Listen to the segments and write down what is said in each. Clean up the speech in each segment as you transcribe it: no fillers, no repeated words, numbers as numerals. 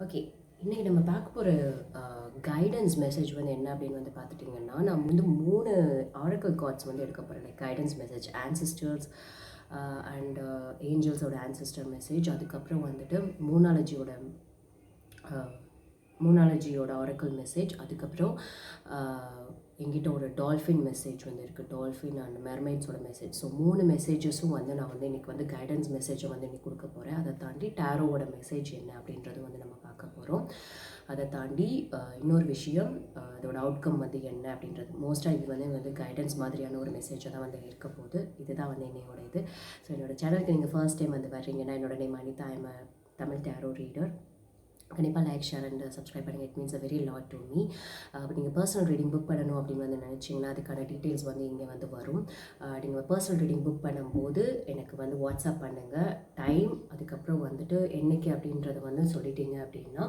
Okay. இன்னைக்கு நம்ம பார்க்க போற கைடன்ஸ் மெசேஜ் வந்து என்ன அப்படின்னு வந்து பார்த்துட்டிங்கன்னா, நான் வந்து 3 ஆரக்கிள் கார்ட்ஸ் வந்து எடுக்க போறேன். Like guidance message, ancestors and ஏஞ்சல்ஸோட ஆன்சிஸ்டர் மெசேஜ். அதுக்கப்புறம் வந்துட்டு மூனாலஜியோட மூனாலஜியோட ஆரக்கிள் மெசேஜ். அதுக்கப்புறம் என்கிட்ட ஒரு டால்ஃபின் மெசேஜ் வந்து இருக்குது. டால்ஃபின் அண்ட் மெர்மைட்ஸோட மெசேஜ். ஸோ 3 மெசேஜஸும் வந்து நான் வந்து இன்றைக்கி வந்து கைடன்ஸ் மெசேஜை வந்து இன்றைக்கி கொடுக்க போகிறேன். அதை தாண்டி டேரோவோட மெசேஜ் என்ன அப்படின்றது வந்து நம்ம பார்க்க போகிறோம். அதை தாண்டி இன்னொரு விஷயம், அதோட அவுட்கம் வந்து என்ன அப்படின்றது. மோஸ்ட்டாக இது வந்து கைடன்ஸ் மாதிரியான ஒரு மெசேஜை தான் வந்து இருக்க போகுது. இதுதான் வந்து என்னையோட இது. ஸோ என்னோடய சேனலுக்கு நீங்கள் ஃபர்ஸ்ட் டைம் வந்து வர்றீங்கன்னா, என்னோட name Anita. I'm Tamil tarot reader. கண்டிப்பாக லைக், ஷேர் அண்ட் சப்ஸ்கிரைப் பண்ணுங்கள். It means a very lot to me. அப்போ நீங்கள் பர்சனல் ரீடிங் புக் பண்ணணும் அப்படின்னு வந்து நினச்சிங்கன்னா, அதுக்கான டீட்டெயில்ஸ் வந்து இங்கே வந்து வரும். நீங்கள் பர்சனல் ரீடிங் புக் பண்ணும்போது எனக்கு வந்து வாட்ஸ்அப் பண்ணுங்கள். டைம், அதுக்கப்புறம் வந்துட்டு என்றைக்கு அப்படின்றத வந்து சொல்லிட்டீங்க அப்படின்னா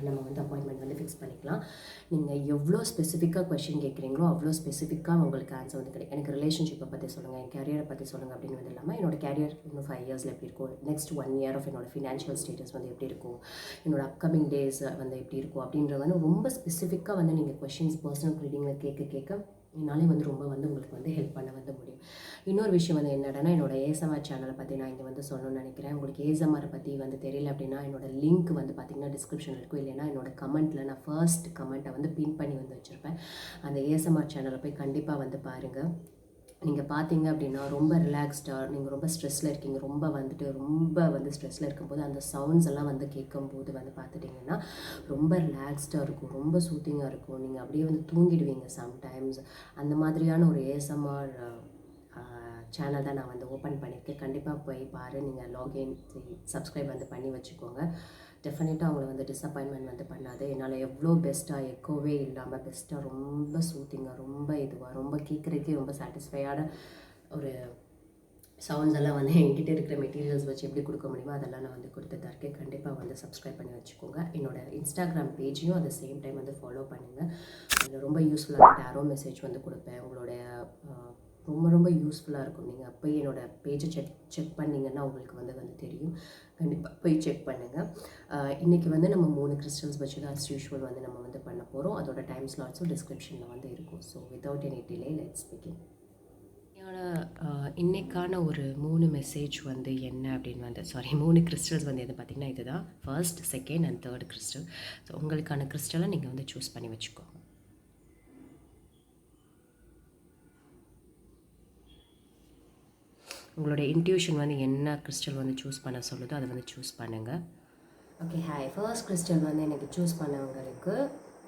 நம்ம வந்து அப்பாயின்மெண்ட் வந்து ஃபிக்ஸ் பண்ணிக்கலாம். நீங்கள் எவ்வளோ ஸ்பெசிஃபிக்காக கொஷின் கேட்குறீங்களோ அவ்வளோ ஸ்பெசிஃபிக்காக உங்களுக்கு ஆன்சர் வந்து கிடைக்கும். எனக்கு ரிலேஷன்ஷிப்பை பற்றி சொல்லுங்கள், என் கேரியரை பற்றி சொல்லுங்கள் அப்படின்னு வந்து இல்லாமல், என்னோட கேரியர் இன்னும் 5 இயர்ஸில் எப்படி இருக்கும், நெக்ஸ்ட் 1 இயர் ஆஃப் என்னோட ஃபினான்ஷியல் ஸ்டேட்டஸ் வந்து எப்படி இருக்கும், என்னோட அப்கமிங் டேஸ் வந்து எப்படி இருக்கும் அப்படின்ற வந்து ரொம்ப ஸ்பெசிஃபிக்காக வந்து நீங்கள் கொஷின்ஸ் பர்சனல் ரீடிங்கில் கேட்க என்னாலே வந்து ரொம்ப வந்து உங்களுக்கு வந்து ஹெல்ப் பண்ண வந்து முடியும். இன்னொரு விஷயம் வந்து என்னடனா, என்னோட ஏஎஸ்எம்ஆர் சேனலை பற்றி நான் இங்கே வந்து சொல்லணும்னு நினைக்கிறேன். உங்களுக்கு ஏஎஸ்எம்ஆரை பற்றி வந்து தெரியல அப்படின்னா, என்னோட லிங்க் வந்து பார்த்திங்கன்னா டிஸ்கிரிப்ஷன் இருக்கும். இல்லைன்னா என்னோட கமெண்ட்டில் நான் ஃபர்ஸ்ட் கமெண்ட்டை வந்து பின் பண்ணி வந்து வச்சுருப்பேன். அந்த ஏஎஸ்எம்ஆர் சேனலை போய் கண்டிப்பாக வந்து பாருங்கள். நீங்கள் பார்த்தீங்க அப்படின்னா ரொம்ப ரிலாக்ஸ்டாக, நீங்கள் ரொம்ப ஸ்ட்ரெஸ்ஸில் இருக்கீங்க, ரொம்ப வந்து ஸ்ட்ரெஸ்ஸில் இருக்கும்போது அந்த சவுண்ட்ஸ் எல்லாம் வந்து கேட்கும்போது வந்து பார்த்துட்டிங்கன்னா ரொம்ப ரிலாக்ஸ்டாக இருக்கும், ரொம்ப சூத்திங்காக இருக்கும். நீங்கள் அப்படியே வந்து தூங்கிடுவீங்க சம்டைம்ஸ். அந்த மாதிரியான ஒரு ஏஎஸ்எம்ஆர் சேனல் தான் நான் வந்து ஓப்பன் பண்ணியிருக்கேன். கண்டிப்பாக போய் பாரு. நீங்கள் லாகின் சப்ஸ்கிரைப் வந்து பண்ணி வச்சுக்கோங்க. டெஃபினட்டாக அவங்கள வந்து டிஸப்பாயின்மெண்ட் வந்து பண்ணாது. என்னால் எவ்வளோ பெஸ்ட்டாக எக்கோவே இல்லாமல் பெஸ்ட்டாக ரொம்ப சூத்திங்காக, ரொம்ப இதுவாக, ரொம்ப கேட்குறதுக்கே ரொம்ப சாட்டிஸ்ஃபையான ஒரு சவுண்ட்ஸ் எல்லாம் வந்து என்கிட்ட இருக்கிற மெட்டீரியல்ஸ் வச்சு எப்படி கொடுக்க முடியுமோ அதெல்லாம் நான் வந்து கொடுத்துட்டு இருக்கேன். கண்டிப்பாக வந்து சப்ஸ்கிரைப் பண்ணி வச்சுக்கோங்க. என்னோடய இன்ஸ்டாகிராம் பேஜையும் அட் த சேம் டைம் வந்து ஃபாலோ பண்ணுங்கள். அதில் ரொம்ப யூஸ்ஃபுல்லான டேரோ மெசேஜ் வந்து கொடுப்பேன். உங்களுடைய ரொம்ப யூஸ்ஃபுல்லாக இருக்கும். நீங்கள் அப்போயே என்னோடய பேஜை செக் பண்ணிங்கன்னா உங்களுக்கு வந்து தெரியும். கண்டிப்பாக போய் செக் பண்ணுங்கள். இன்றைக்கி வந்து நம்ம 3 கிறிஸ்டல்ஸ் வச்சு தான் அஸ் யூஷுவல் வந்து நம்ம வந்து பண்ண போகிறோம். அதோட டைம் ஸ்லாட்ஸும் டிஸ்கிரிப்ஷனில் வந்து இருக்கும். So without any delay let's begin. இன்றைக்கான ஒரு 3 மெசேஜ் வந்து என்ன அப்படின்னு வந்து 3 கிறிஸ்டல்ஸ் வந்து எது பார்த்திங்கன்னா இதுதான் first, second and third crystal. So உங்களுக்கான கிறிஸ்டலை நீங்கள் வந்து சூஸ் பண்ணி வச்சுக்கோங்க. உங்களோட இன்ட்யூஷன் வந்து என்ன கிறிஸ்டல் வந்து சூஸ் பண்ண சொல்லுதோ அதை வந்து சூஸ் பண்ணுங்கள். Okay, hi. ஃபர்ஸ்ட் கிறிஸ்டல் வந்து எனக்கு சூஸ் பண்ணவங்களுக்கு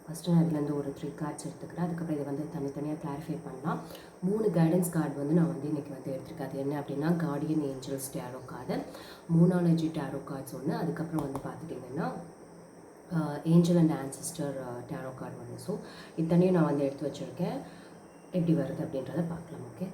ஃபஸ்ட்டு நான் இதுலேருந்து ஒரு 3 கார்ட்ஸ் எடுத்துக்கிறேன். அதுக்கப்புறம் இதை வந்து தனித்தனியாக கிளாரிஃபை பண்ணலாம். 3 கைடன்ஸ் கார்டு வந்து நான் வந்து இன்றைக்கி வந்து எடுத்துருக்கேன். அது என்ன அப்படின்னா, guardian angels tarot card, moonology tarot cards ஒன்று, அதுக்கப்புறம் வந்து பார்த்துட்டிங்கன்னா angel and ancestor tarot card ஒன்று. ஸோ இத்தனையும் நான் வந்து எடுத்து வச்சுருக்கேன். எப்படி வருது அப்படின்றத பார்க்கலாம். ஓகே,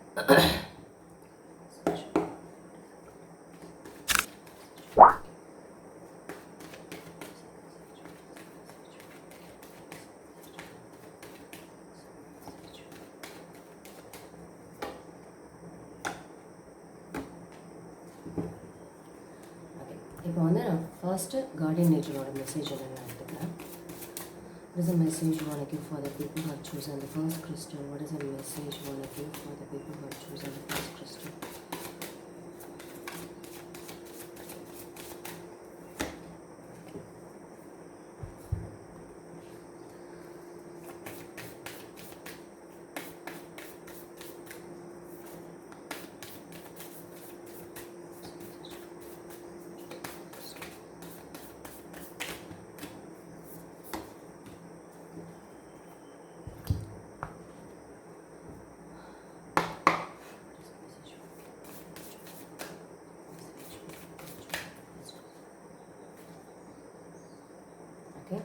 இப்போ வந்து நான் ஃபர்ஸ்ட்டு கார்டியன் நேச்சரோட மெசேஜ் என்னென்னு எடுத்துக்கிறேன். What is the message you want to give for the people who have chosen the first crystal? What is the message you want to give for the people who have chosen the first crystal? Okay,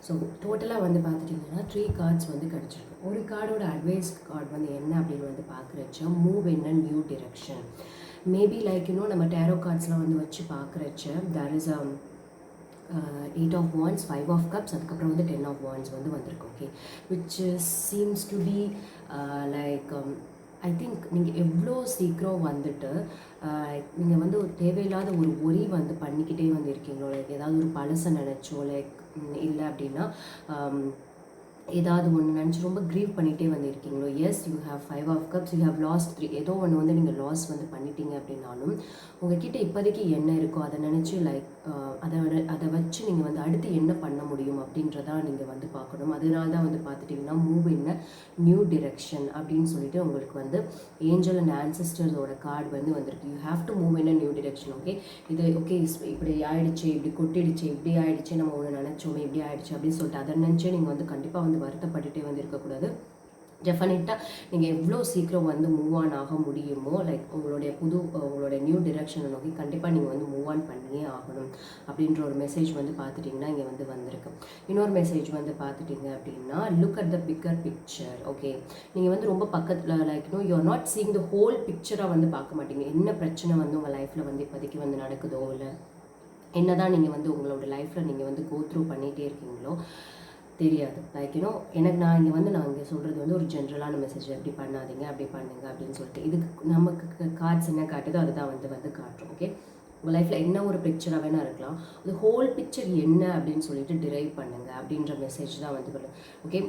so டோட்டலாக வந்து பார்த்துட்டிங்கன்னா 3 cards வந்து கிடச்சிருக்கு. ஒரு கார்டோட advice card வந்து என்ன அப்படின்னு வந்து பார்க்குறச்ச, move in a new direction. Maybe like நம்ம டேரோ கார்ட்ஸ்லாம் வந்து வச்சு பார்க்குறச்ச there is 8 of wands, 5 of cups, அதுக்கப்புறம் வந்து 10 ஆஃப் வாண்ட்ஸ் வந்து வந்திருக்கு. Okay, which seems to be like I think நீங்கள் எவ்வளோ சீக்கிரம் வந்துட்டு நீங்கள் வந்து ஒரு தேவையில்லாத ஒரு ஒரி வந்து பண்ணிக்கிட்டே வந்து இருக்கீங்களோ, லைக் ஏதாவது ஒரு பழசை நினச்சோ, லைக் இல்லை அப்படின்னா ஏதாவது ஒன்று நினச்சி ரொம்ப க்ரீவ் பண்ணிகிட்டே வந்து இருக்கீங்களோ. Yes, you have 5 of Cups, you have lost 3, ஏதோ ஒன்று வந்து நீங்கள் லாஸ் வந்து பண்ணிட்டீங்க அப்படின்னாலும் உங்ககிட்ட இப்போதைக்கு என்ன இருக்கோ அதை நினச்சி லைக் அதை வச்சு நீங்கள் வந்து அடுத்து என்ன பண்ண முடியும் அப்படின்றதான் நீங்கள் வந்து பார்க்கணும். அதனால தான் வந்து பார்த்துட்டிங்கன்னா மூவ் இன் நியூ டிரெக்ஷன் அப்படின்னு சொல்லிட்டு உங்களுக்கு வந்து ஏஞ்சல் அண்ட் ஆன்சஸ்டர்ஸோட கார்டு வந்து வந்திருக்கு. You have to move in new direction. Okay, இது ஓகே இப்படி ஆயிடுச்சு, இப்படி கொட்டிடுச்சு, இப்படி ஆயிடுச்சு, நம்ம ஒன்று நினச்சோமே இப்படி ஆயிடுச்சு அப்படின்னு சொல்லிட்டு அதை நினச்சி நீங்கள் வந்து கண்டிப்பாக வந்து வருத்தப்பட்டுட்டே வந்து இருக்கக்கூடாது. டெஃபினட்டாக நீங்கள் எவ்வளோ சீக்கிரம் வந்து மூவ் ஆன் ஆக முடியுமோ, லைக் உங்களுடைய நியூ டிரெக்ஷனை நோக்கி கண்டிப்பாக நீங்கள் வந்து மூவ் ஆன் பண்ணியே ஆகணும் அப்படின்ற ஒரு மெசேஜ் வந்து பார்த்துட்டிங்கன்னா இங்கே வந்து வந்திருக்கு. இன்னொரு மெசேஜ் வந்து பார்த்துட்டிங்க அப்படின்னா look at the bigger picture. Okay, நீங்கள் வந்து ரொம்ப பக்கத்தில் like you are not seeing the whole பிக்சராக வந்து பார்க்க மாட்டீங்க. என்ன பிரச்சனை வந்து உங்கள் லைஃப்பில் வந்து இப்போதைக்கு வந்து நடக்குதோ, இல்லை என்ன தான் நீங்கள் வந்து உங்களோட லைஃப்பில் நீங்கள் வந்து கோ த்ரூ பண்ணிகிட்டே இருக்கீங்களோ தெரியாது. லைக் நான் இங்கே சொல்கிறது வந்து ஒரு ஜென்ரலான மெசேஜ். எப்படி பண்ணாதீங்க, அப்படி பண்ணுங்க அப்படின்னு சொல்லிட்டு இதுக்கு நமக்கு கார்ட்ஸ் என்ன காட்டுதோ அதுதான் வந்து காட்டுறோம். ஓகே, உங்கள் லைஃப்பில் என்ன ஒரு பிக்சராக வேணால் இருக்கலாம், அது ஹோல் பிக்சர் என்ன அப்படின்னு சொல்லிட்டு டிரைவ் பண்ணுங்க அப்படின்ற மெசேஜ் தான் வந்து வரும். ஓகே,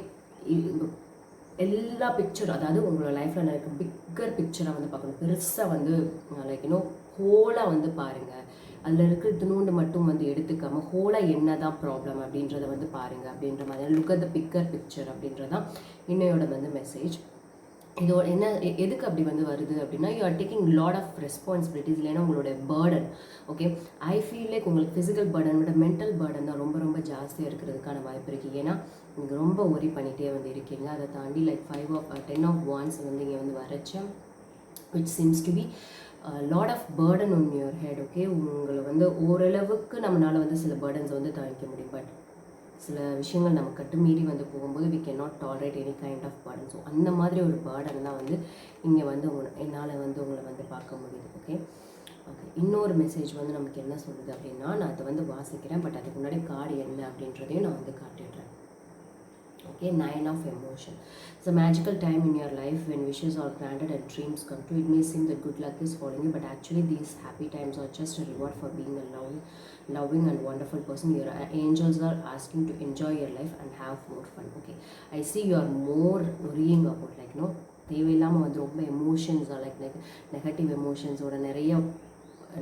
எல்லா பிக்சரும், அதாவது உங்களோட லைஃப்பில் நடக்க பிக்கர் பிக்சராக வந்து பார்க்கணும். பெருசாக வந்து லைக் ஹோலாக வந்து பாருங்கள். அதில் இருக்கிற துணூண்டு மட்டும் வந்து எடுத்துக்காமல் ஹோலாக என்ன தான் ப்ராப்ளம் அப்படின்றத வந்து பாருங்கள் அப்படின்ற மாதிரி look at the bigger picture அப்படின்றதான் இன்னையோட வந்து மெசேஜ். இதோட என்ன எதுக்கு அப்படி வந்து வருது அப்படின்னா you are taking lot of responsibilities, இல்லைன்னா உங்களோட burden. Okay, I feel like உங்களுக்கு ஃபிசிக்கல் பேர்டன் விட மென்டல் பேர்டன் தான் ரொம்ப ரொம்ப ஜாஸ்தியாக இருக்கிறதுக்கான வாய்ப்பு இருக்குது. ஏன்னா நீங்கள் ரொம்ப ஒரி பண்ணிகிட்டே வந்து இருக்கீங்க. அதை தாண்டி லைக் 10 of Wands வந்து இங்கே வந்து வரைச்ச which seems to be lot of burden on your head. Okay, உங்களை வந்து ஓரளவுக்கு நம்மளால் வந்து சில பேர்டன்ஸை வந்து தாங்கிக்க முடியும். பட் சில விஷயங்கள் நம்ம கட்டுமீறி வந்து போகும்போது we can not tolerate any kind of burden. So அந்த மாதிரி ஒரு பேர்டன் தான் வந்து இங்கே வந்து என்னால் வந்து உங்களை வந்து பார்க்க முடியுது. ஓகே ஓகே, இன்னொரு மெசேஜ் வந்து நமக்கு என்ன சொல்லுது அப்படின்னா, நான் அதை வந்து வாசிக்கிறேன், பட் அதுக்கு முன்னாடி கார்டு என்ன அப்படின்றதையும் நான் வந்து காட்டிடுறேன். Okay, 9 of Emotion. It's a magical time in your life when wishes are granted and dreams come true. It may seem that good luck is following you, but actually these happy times are just a reward for being a loving and wonderful person. Your angels are asking to enjoy your life and have more fun. Okay, I see you are more worrying about like தேவையில்லாமல் வந்து ரொம்ப emotions like negative எமோஷன்ஸோட நிறைய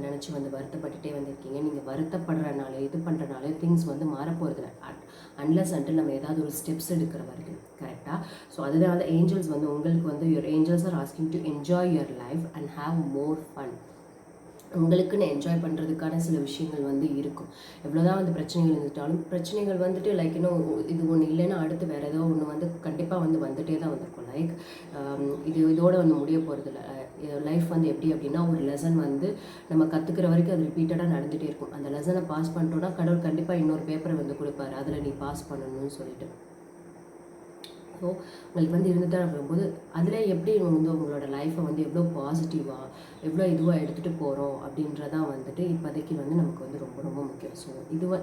நினச்சி வந்து வருத்தப்பட்டுட்டே வந்திருக்கீங்க. நீங்கள் வருத்தப்படுறனால இது பண்ணுறனால திங்ஸ் வந்து மாறப்போகிறது அன்லஸ் அன்டில் நம்ம ஏதாவது ஒரு ஸ்டெப்ஸ் எடுக்கிற வரைக்கும். கரெக்டாக? ஸோ அதனால ஏஞ்சல்ஸ் வந்து உங்களுக்கு வந்து your angels are asking to enjoy your life and have more fun. உங்களுக்குன்னு என்ஜாய் பண்ணுறதுக்கான சில விஷயங்கள் வந்து இருக்கும். எவ்வளோதான் வந்து பிரச்சனைகள் இருந்துட்டாலும் பிரச்சனைகள் வந்துட்டு லைக் இது ஒன்று இல்லைன்னா அடுத்து வேறு ஏதோ ஒன்று வந்து கண்டிப்பாக வந்து வந்துகிட்டே தான் வந்திருக்கும். லைக் இதோட வந்து முடிய போகிறதில்ல. லைஃப் வந்து எப்படி அப்படின்னா ஒரு லெசன் வந்து நம்ம கற்றுக்கிற வரைக்கும் அது ரிப்பீட்டடாக நடந்துகிட்டே இருக்கும். அந்த லெசனை பாஸ் பண்ணிட்டோன்னா கடவுள் கண்டிப்பாக இன்னொரு பேப்பரை வந்து கொடுப்பாரு, அதில் நீ பாஸ் பண்ணணும்னு சொல்லிட்டு. ஸோ உங்களுக்கு வந்து இருந்துகிட்டே இருக்கும்போது அதில் எப்படி வந்து உங்களோட லைஃப்பை வந்து எவ்வளோ பாசிட்டிவாக எவ்வளோ இதுவாக எடுத்துகிட்டு போகிறோம் அப்படின்றதான் வந்துட்டு இப்போதைக்கு வந்து நமக்கு வந்து ரொம்ப ரொம்ப முக்கியம். ஸோ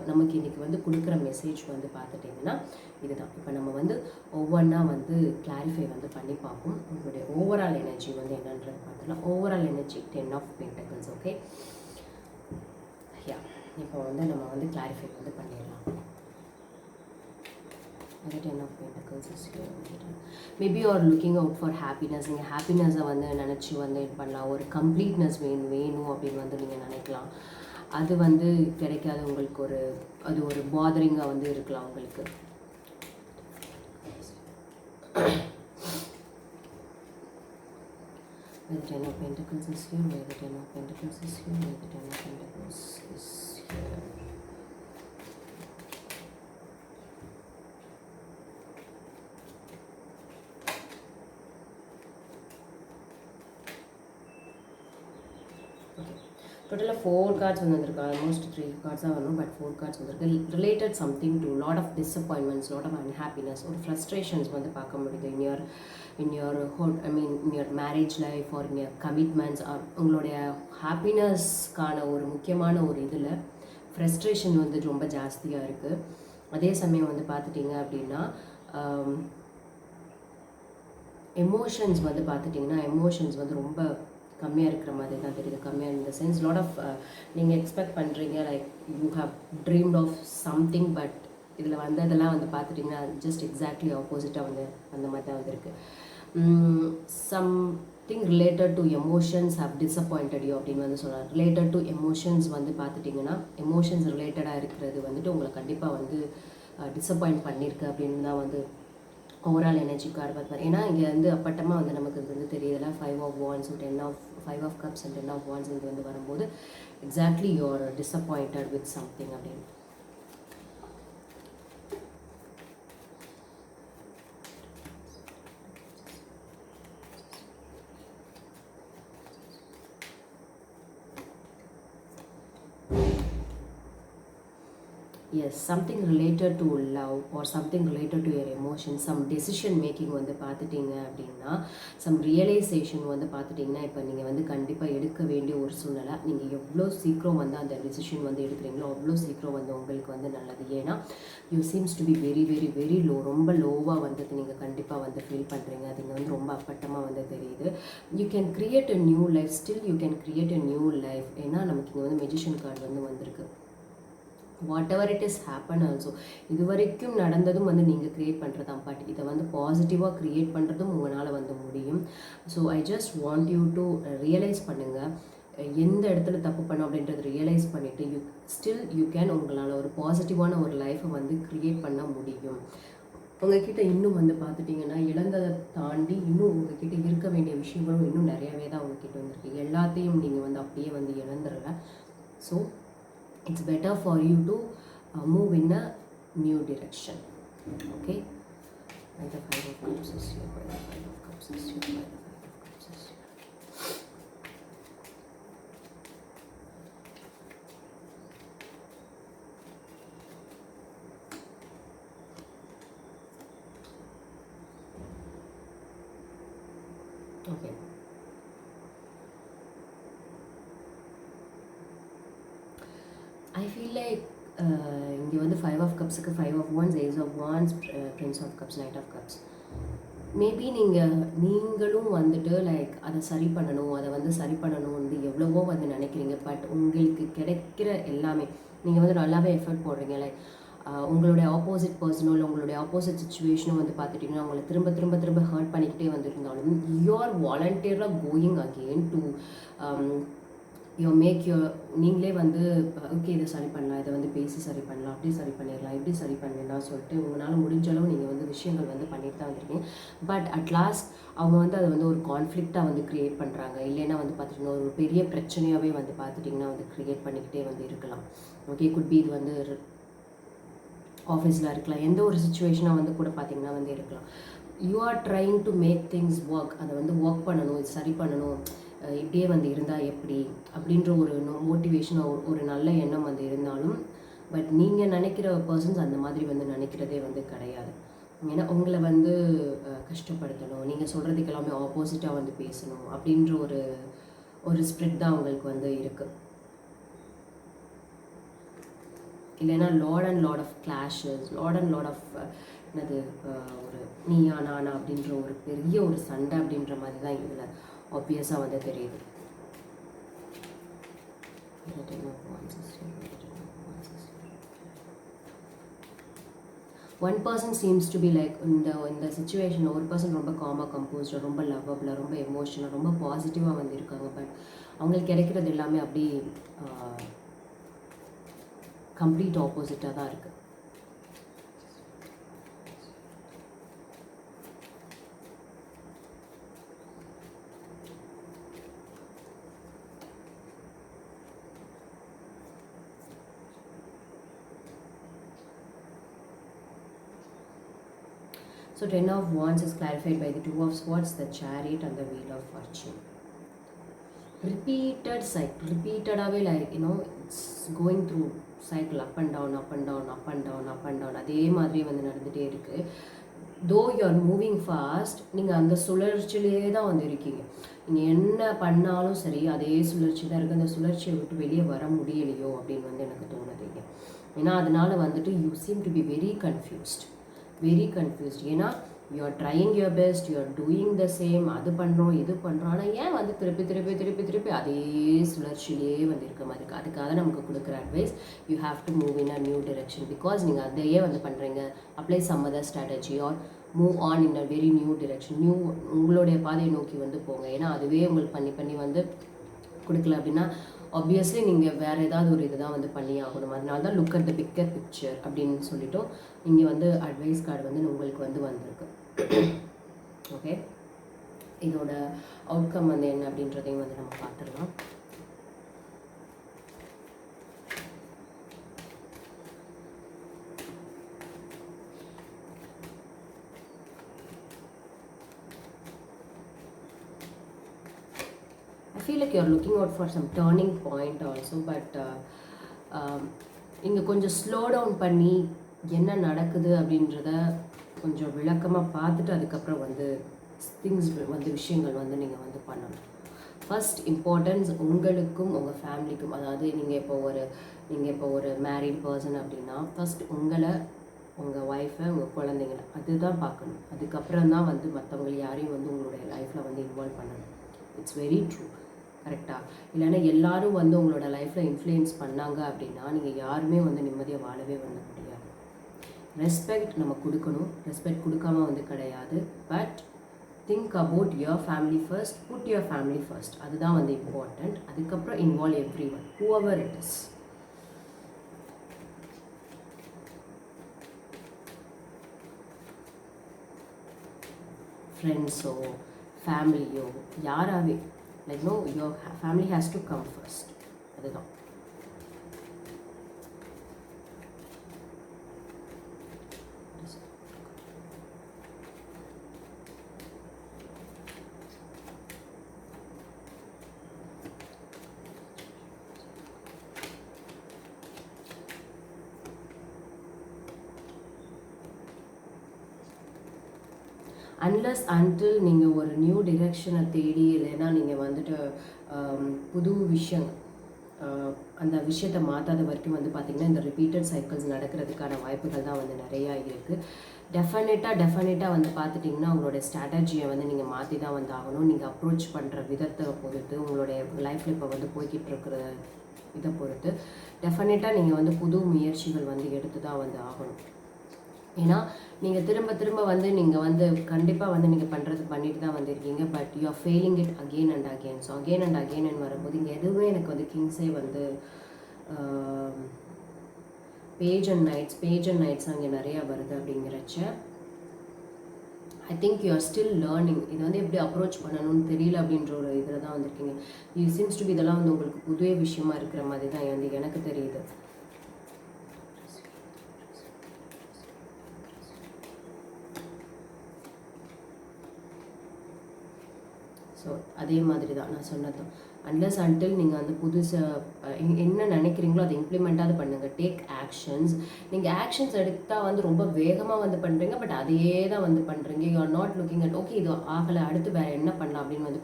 நமக்கு இன்றைக்கி வந்து கொடுக்குற மெசேஜ் வந்து பார்த்துட்டிங்கன்னா இதுதான். இப்போ நம்ம வந்து ஒவ்வொன்றா வந்து கிளாரிஃபை வந்து பண்ணி பார்ப்போம். உங்களுடைய ஓவரால் எனர்ஜி வந்து என்னன்றது பார்த்துக்கலாம். Overall energy 10 of Pentacles. Okay, yeah, இப்போ வந்து நம்ம வந்து கிளாரிஃபை வந்து பண்ணிடலாம். The 10 of Pentacles is here. Maybe you are looking out for happiness. நீங்கள் ஹாப்பினஸை வந்து நினச்சி வந்து இது பண்ணலாம். ஒரு கம்ப்ளீட்னஸ் வேணும் அப்படின்னு வந்து நீங்கள் நினைக்கலாம். அது வந்து கிடைக்காத உங்களுக்கு அது ஒரு பாதரிங்காக வந்து இருக்கலாம் உங்களுக்கு. The 10 of Pentacles is here. The 10 of Pentacles is here. The 10 of Pentacles is here. டோட்டலாக 4 கார்ட்ஸ் வந்துருக்கு. ஆல்மோஸ்ட் 3 கார்ட்ஸ் தான் வரணும், பட் 4 கார்ட்ஸ் வந்துருக்கு. Related something to lot of disappointments, lot of unhappiness, ஒரு ஃப்ரஸ்ட்ரேஷன்ஸ் வந்து பார்க்க முடியுது in your marriage life or in your commitments. உங்களுடைய ஹாப்பினஸ்க்கான ஒரு முக்கியமான ஒரு இதில் ஃப்ரஸ்ட்ரேஷன் வந்து ரொம்ப ஜாஸ்தியாக இருக்குது. அதே சமயம் வந்து பார்த்துட்டிங்க அப்படின்னா எமோஷன்ஸ் வந்து பார்த்துட்டிங்கன்னா எமோஷன்ஸ் வந்து ரொம்ப கம்மியாக இருக்கிற மாதிரி தான் தெரியுது. கம்மியாக இந்த சென்ஸ் லாட் ஆஃப் நீங்கள் எக்ஸ்பெக்ட் பண்ணுறீங்க like you have dreamed of something, but இதில் வந்ததெல்லாம் வந்து பார்த்துட்டிங்கன்னா ஜஸ்ட் எக்ஸாக்ட்லி ஆப்போசிட்டாக வந்து அந்த மாதிரி தான் வந்துருக்கு. Something related to emotions have disappointed you அப்படின்னு வந்து சொல்லலாம். ரிலேட்டட் டு எமோஷன்ஸ் வந்து பார்த்துட்டிங்கன்னா எமோஷன்ஸ் ரிலேட்டடாக இருக்கிறது வந்துட்டு உங்களை கண்டிப்பாக வந்து டிஸப்பாயிண்ட் பண்ணியிருக்கு அப்படின்னு தான் வந்து ஓவரால் எனர்ஜி கார்டு பார்ப்பேன். ஏன்னா இங்கே வந்து அப்பட்டமாக வந்து நமக்கு இது வந்து தெரியுதுல 5 of Wands 5 of Cups and 10 of Wands இது வந்து வரும்போது exactly you're disappointed with something அப்படின்னு. Yes, something related to love or something related to your emotions, some decision making வந்து பார்த்துட்டிங்க அப்படின்னா, some realization வந்து பார்த்துட்டிங்கன்னா இப்போ நீங்கள் வந்து கண்டிப்பாக எடுக்க வேண்டிய ஒரு சூழ்நிலை. நீங்கள் எவ்வளோ சீக்கிரம் வந்து அந்த டிசிஷன் வந்து எடுக்கிறீங்களோ அவ்வளோ சீக்கிரம் வந்து உங்களுக்கு வந்து நல்லது. ஏன்னா you seems to be very very very low, ரொம்ப லோவாக வந்து நீங்கள் கண்டிப்பாக வந்து ஃபீல் பண்ணுறீங்க. அது வந்து ரொம்ப அப்பட்டமாக வந்து தெரியுது. You can create a new life, still you can create a new life. ஏன்னா நமக்கு இங்கே வந்து மெஜிஷியன் கார்டு வந்து வந்திருக்கு. What ever it is happen also, இது வரைக்கும் நடந்ததும் வந்து நீங்கள் க்ரியேட் பண்ணுறதான், பட் இதை வந்து பாசிட்டிவாக க்ரியேட் பண்ணுறதும் உங்களால் வந்து முடியும். So I just want you to realise பண்ணுங்கள் எந்த இடத்துல தப்பு பண்ணோம் அப்படின்றத ரியலைஸ் பண்ணிவிட்டு யூ கேன் உங்களால் ஒரு பாசிட்டிவான ஒரு லைஃப்பை வந்து க்ரியேட் பண்ண முடியும். உங்ககிட்ட இன்னும் வந்து பார்த்துட்டிங்கன்னா இழந்ததை தாண்டி இன்னும் உங்ககிட்ட இருக்க வேண்டிய விஷயங்களும் இன்னும் நிறையவே தான் உங்ககிட்ட வந்துருக்கு. எல்லாத்தையும் நீங்கள் வந்து அப்படியே வந்து இழந்துடல. So it's better for you to move in a new direction. Okay, by the 5 of Cups is here, by the 5 of Cups is here, by the 5 of Cups is here. Okay, I feel like இங்கே வந்து 5 of Cupஸுக்கு 5 of Wands, Ace of Wands, Prince of Cups, Knight of Cups. Maybe நீங்களும் வந்துட்டு like அதை சரி பண்ணணும், அதை வந்து சரி பண்ணணும் வந்து எவ்வளவோ வந்து நினைக்கிறீங்க. பட் உங்களுக்கு கிடைக்கிற எல்லாமே நீங்கள் வந்து நல்லாவே எஃபர்ட் போடுறீங்க. லைக் உங்களுடைய ஆப்போசிட் பர்சனோ இல்லை உங்களுடைய ஆப்போசிட் சுச்சுவேஷனும் வந்து பார்த்துட்டிங்கன்னா உங்களை திரும்ப திரும்ப திரும்ப ஹர்ட் பண்ணிக்கிட்டே வந்துருந்தாலும் யூ ஆர் வாலண்டியராக கோயிங் அகெயின் டு நீங்களே வந்து ஓகே இதை சரி பண்ணலாம், இதை வந்து பேசி சரி பண்ணலாம், அப்படி சரி பண்ணிடலாம், இப்படி சரி பண்ணிடலாம் சொல்லிட்டு உங்களால் முடிஞ்சளவு நீங்கள் வந்து விஷயங்கள் வந்து பண்ணிட்டு தான் வந்துருக்கீங்க. பட் அட் லாஸ்ட் அவங்க வந்து அதை வந்து ஒரு கான்ஃப்ளிக்டாக வந்து க்ரியேட் பண்ணுறாங்க. இல்லைன்னா வந்து பார்த்துட்டிங்கன்னா ஒரு பெரிய பிரச்சனையாகவே வந்து பார்த்துட்டிங்கன்னா வந்து க்ரியேட் பண்ணிக்கிட்டே வந்து இருக்கலாம். ஓகே, குட் பி இது வந்து ஆஃபீஸில் இருக்கலாம், எந்த ஒரு சுச்சுவேஷனாக வந்து கூட பார்த்திங்கன்னா வந்து இருக்கலாம். You are trying to make things work, அதை வந்து ஒர்க் பண்ணணும், இது சரி பண்ணணும், இப்படியே வந்து இருந்தால் எப்படி அப்படின்ற ஒரு மோட்டிவேஷன் ஒரு நல்ல எண்ணம் வந்து இருந்தாலும் பட் நீங்கள் நினைக்கிற பர்சன்ஸ் அந்த மாதிரி வந்து நினைக்கிறதே வந்து கிடையாது. ஏன்னா உங்களை வந்து கஷ்டப்படுத்தணும், நீங்கள் சொல்கிறதுக்கு எல்லாமே ஆப்போசிட்டாக வந்து பேசணும் அப்படின்ற ஒரு ஸ்ப்ரிட் தான் உங்களுக்கு வந்து இருக்குது. இல்லைன்னா lot of clashes, lot of என்னது ஒரு நீயா நானா அப்படின்ற ஒரு பெரிய ஒரு சண்டை அப்படின்ற மாதிரி தான் இதில் ஆப்வியஸாக வந்து தெரியுது. One person seems to be like இந்த சுச்சுவேஷனில் ஒரு பர்சன் ரொம்ப காமாக கம்போஸ்டாக, ரொம்ப லவ்வபிளாக, ரொம்ப எமோஷனலாக, ரொம்ப பாசிட்டிவாக வந்து இருக்காங்க. பட் அவங்களுக்கு கிடைக்கிறது எல்லாமே அப்படி கம்ப்ளீட் ஆப்போசிட்டாக தான் இருக்குது. So 10 of Wands is clarified by the 2 of Swords, the Chariot and the Wheel of Fortune. Repeated cycle, repeatedly like it's going through cycle, up and down, up and down, up and down, up and down. அதே மாதிரி வந்து நடந்துகிட்டே இருக்குது. Though you are moving fast, நீங்கள் அந்த சுழற்சியிலே தான் வந்து இருக்கீங்க. நீங்கள் என்ன பண்ணாலும் சரி அதே சுழற்சி தான் இருக்குது. அந்த சுழற்சியை விட்டு வெளியே வர முடியலையோ அப்படின்னு வந்து எனக்கு தோணுதுங்க. ஏன்னா அதனால் வந்துட்டு you seem to be very confused. ஏன்னா you are trying your best, you are doing the same, அது பண்ணுறோம் இது பண்ணுறோம். ஆனால் ஏன் வந்து திருப்பி திருப்பி திருப்பி திருப்பி அதே சுழற்சியிலே வந்து இருக்க மாதிரி இருக்குது. அதுக்காக நமக்கு கொடுக்குற advice, you have to move in a new direction. Because நீங்கள் அதையே வந்து பண்ணுறீங்க. Apply some other strategy or move on in a very new direction. உங்களுடைய பாதையை நோக்கி வந்து போங்க. ஏன்னா அதுவே உங்களுக்கு பண்ணி பண்ணி வந்து கொடுக்கல அப்படின்னா ஆப்வியஸ்லி நீங்கள் வேறு ஏதாவது ஒரு இதுதான் வந்து பண்ணி ஆகணும். அதனால தான் look at the bigger picture அப்படின்னு சொல்லிட்டோம். இங்கே வந்து அட்வைஸ் கார்டு வந்து உங்களுக்கு வந்து வந்திருக்கு. ஓகே, இதோட அவுட்கம் வந்து என்ன அப்படின்றதையும் வந்து நம்ம பார்த்துடலாம். I feel like you're looking out for some turning point also, but இங்கே கொஞ்சம் ஸ்லோ டவுன் பண்ணி என்ன நடக்குது அப்படின்றத கொஞ்சம் விளக்கமாக பார்த்துட்டு அதுக்கப்புறம் வந்து திங்ஸ் வந்து விஷயங்கள் வந்து நீங்கள் வந்து பண்ணணும். ஃபர்ஸ்ட் இம்பார்ட்டன்ஸ் உங்களுக்கும் உங்கள் ஃபேமிலிக்கும், அதாவது நீங்கள் இப்போ ஒரு மேரிட் பர்சன் அப்படின்னா ஃபர்ஸ்ட் உங்களை, உங்கள் ஒய்ஃபை, உங்கள் குழந்தைங்கள அதுதான் பார்க்கணும். அதுக்கப்புறம் தான் வந்து மற்றவங்க யாரையும் வந்து உங்களுடைய லைஃப்பில் வந்து இன்வால்வ் பண்ணணும். It's very true. கரெக்டாக? இல்லைன்னா எல்லாரும் வந்து உங்களோட லைஃப்பில் இன்ஃப்ளூயன்ஸ் பண்ணாங்க அப்படின்னா நீங்கள் யாருமே வந்து நிம்மதியாக வாழவே வந்து முடியாது. ரெஸ்பெக்ட் நம்ம கொடுக்கணும், ரெஸ்பெக்ட் கொடுக்காம வந்து கிடையாது. But think about your family first, put your family first. அதுதான் வந்து இம்பார்ட்டண்ட். அதுக்கப்புறம் involve everyone, whoever it is. ஃப்ரெண்ட்ஸோ ஃபேமிலியோ யாராவே, like no, your family has to come first. அதுதான். அன்லஸ் அன்டில் நீங்கள் ஒரு நியூ டிரெக்ஷனை தேடி, இல்லைன்னா நீங்கள் வந்துட்டு புது விஷயம் அந்த விஷயத்தை மாற்றாத வரைக்கும் வந்து பார்த்திங்கன்னா இந்த ரிப்பீட்டட் சைக்கிள்ஸ் நடக்கிறதுக்கான வாய்ப்புகள் தான் வந்து நிறையா இருக்குது. டெஃபினட்டாக வந்து பார்த்துட்டிங்கன்னா உங்களுடைய ஸ்ட்ராட்டஜியை வந்து நீங்கள் மாற்றி தான் வந்து ஆகணும். நீங்கள் அப்ரோச் பண்ணுற விதத்தை பொறுத்து, உங்களுடைய லைஃப்பில் இப்போ வந்து போய்கிட்டு இருக்கிற இதை பொறுத்து டெஃபினட்டாக நீங்கள் வந்து புது முயற்சிகள் வந்து எடுத்து தான் வந்து ஆகணும். ஏன்னா நீங்கள் திரும்ப திரும்ப வந்து நீங்கள் வந்து கண்டிப்பாக வந்து நீங்கள் பண்ணிட்டு தான் வந்திருக்கீங்க. But you are failing it again and again. So again and again வரும்போது இங்கே எதுவுமே எனக்கு வந்து கிங்ஸே வந்து பேஜ் அண்ட் நைட்ஸ் அங்கே நிறையா வருது. அப்படிங்கிறச்ச I think you are still learning. இது வந்து எப்படி அப்ரோச் பண்ணணும்னு தெரியல அப்படின்ற ஒரு இதில் தான் வந்திருக்கீங்க. யூ சீம்ஸ் டு பி இதெல்லாம் வந்து உங்களுக்கு புதிய விஷயமா இருக்கிற மாதிரி தான் வந்து எனக்கு தெரியுது. ஸோ அதே மாதிரி தான் நான் சொன்னதும், அன்லஸ் அன்டில் நீங்கள் வந்து புதுசாக என்ன நினைக்கிறீங்களோ அதை இம்ப்ளிமெண்ட்டாக பண்ணுங்கள். Take actions. நீங்கள் ஆக்ஷன்ஸ் எடுத்தால் வந்து ரொம்ப வேகமாக வந்து பண்ணுறீங்க, பட் அதையே தான் வந்து பண்ணுறீங்க. You are not looking at okay இது ஆகலை, அடுத்து வேறு என்ன பண்ணலாம் அப்படின்னு வந்து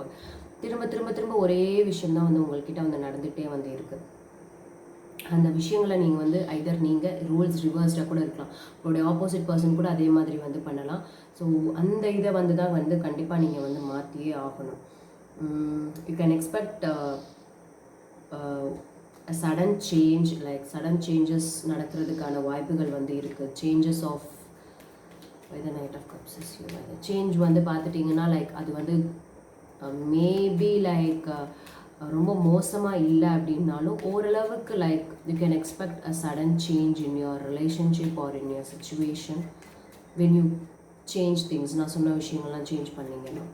திரும்ப திரும்ப திரும்ப ஒரே விஷயந்தான் வந்து உங்கள்கிட்ட வந்து நடந்துகிட்டே வந்து இருக்குது. அந்த விஷயங்களை நீங்கள் வந்து ஐதர் நீங்கள் ரூல்ஸ் ரிவர்ஸ்டாக கூட இருக்கலாம், உங்களுடைய ஆப்போசிட் பர்சன் கூட அதே மாதிரி வந்து பண்ணலாம். ஸோ அந்த இதை வந்து தான் வந்து கண்டிப்பாக நீங்கள் வந்து மாற்றியே ஆகணும். You can expect sudden change, like sudden changes நடக்கிறதுக்கான வாய்ப்புகள் வந்து இருக்குது. Changes of the Knight of Cups is you. Change வந்து பார்த்துட்டிங்கன்னா லைக் அது வந்து மேபி லைக் ரொம்ப மோசமாக இல்லை அப்படின்னாலும் ஓரளவுக்கு like you can expect a sudden change in your relationship or in your situation when you change things. நான் சொன்ன விஷயங்கள்லாம் சேஞ்ச் பண்ணிங்கன்னா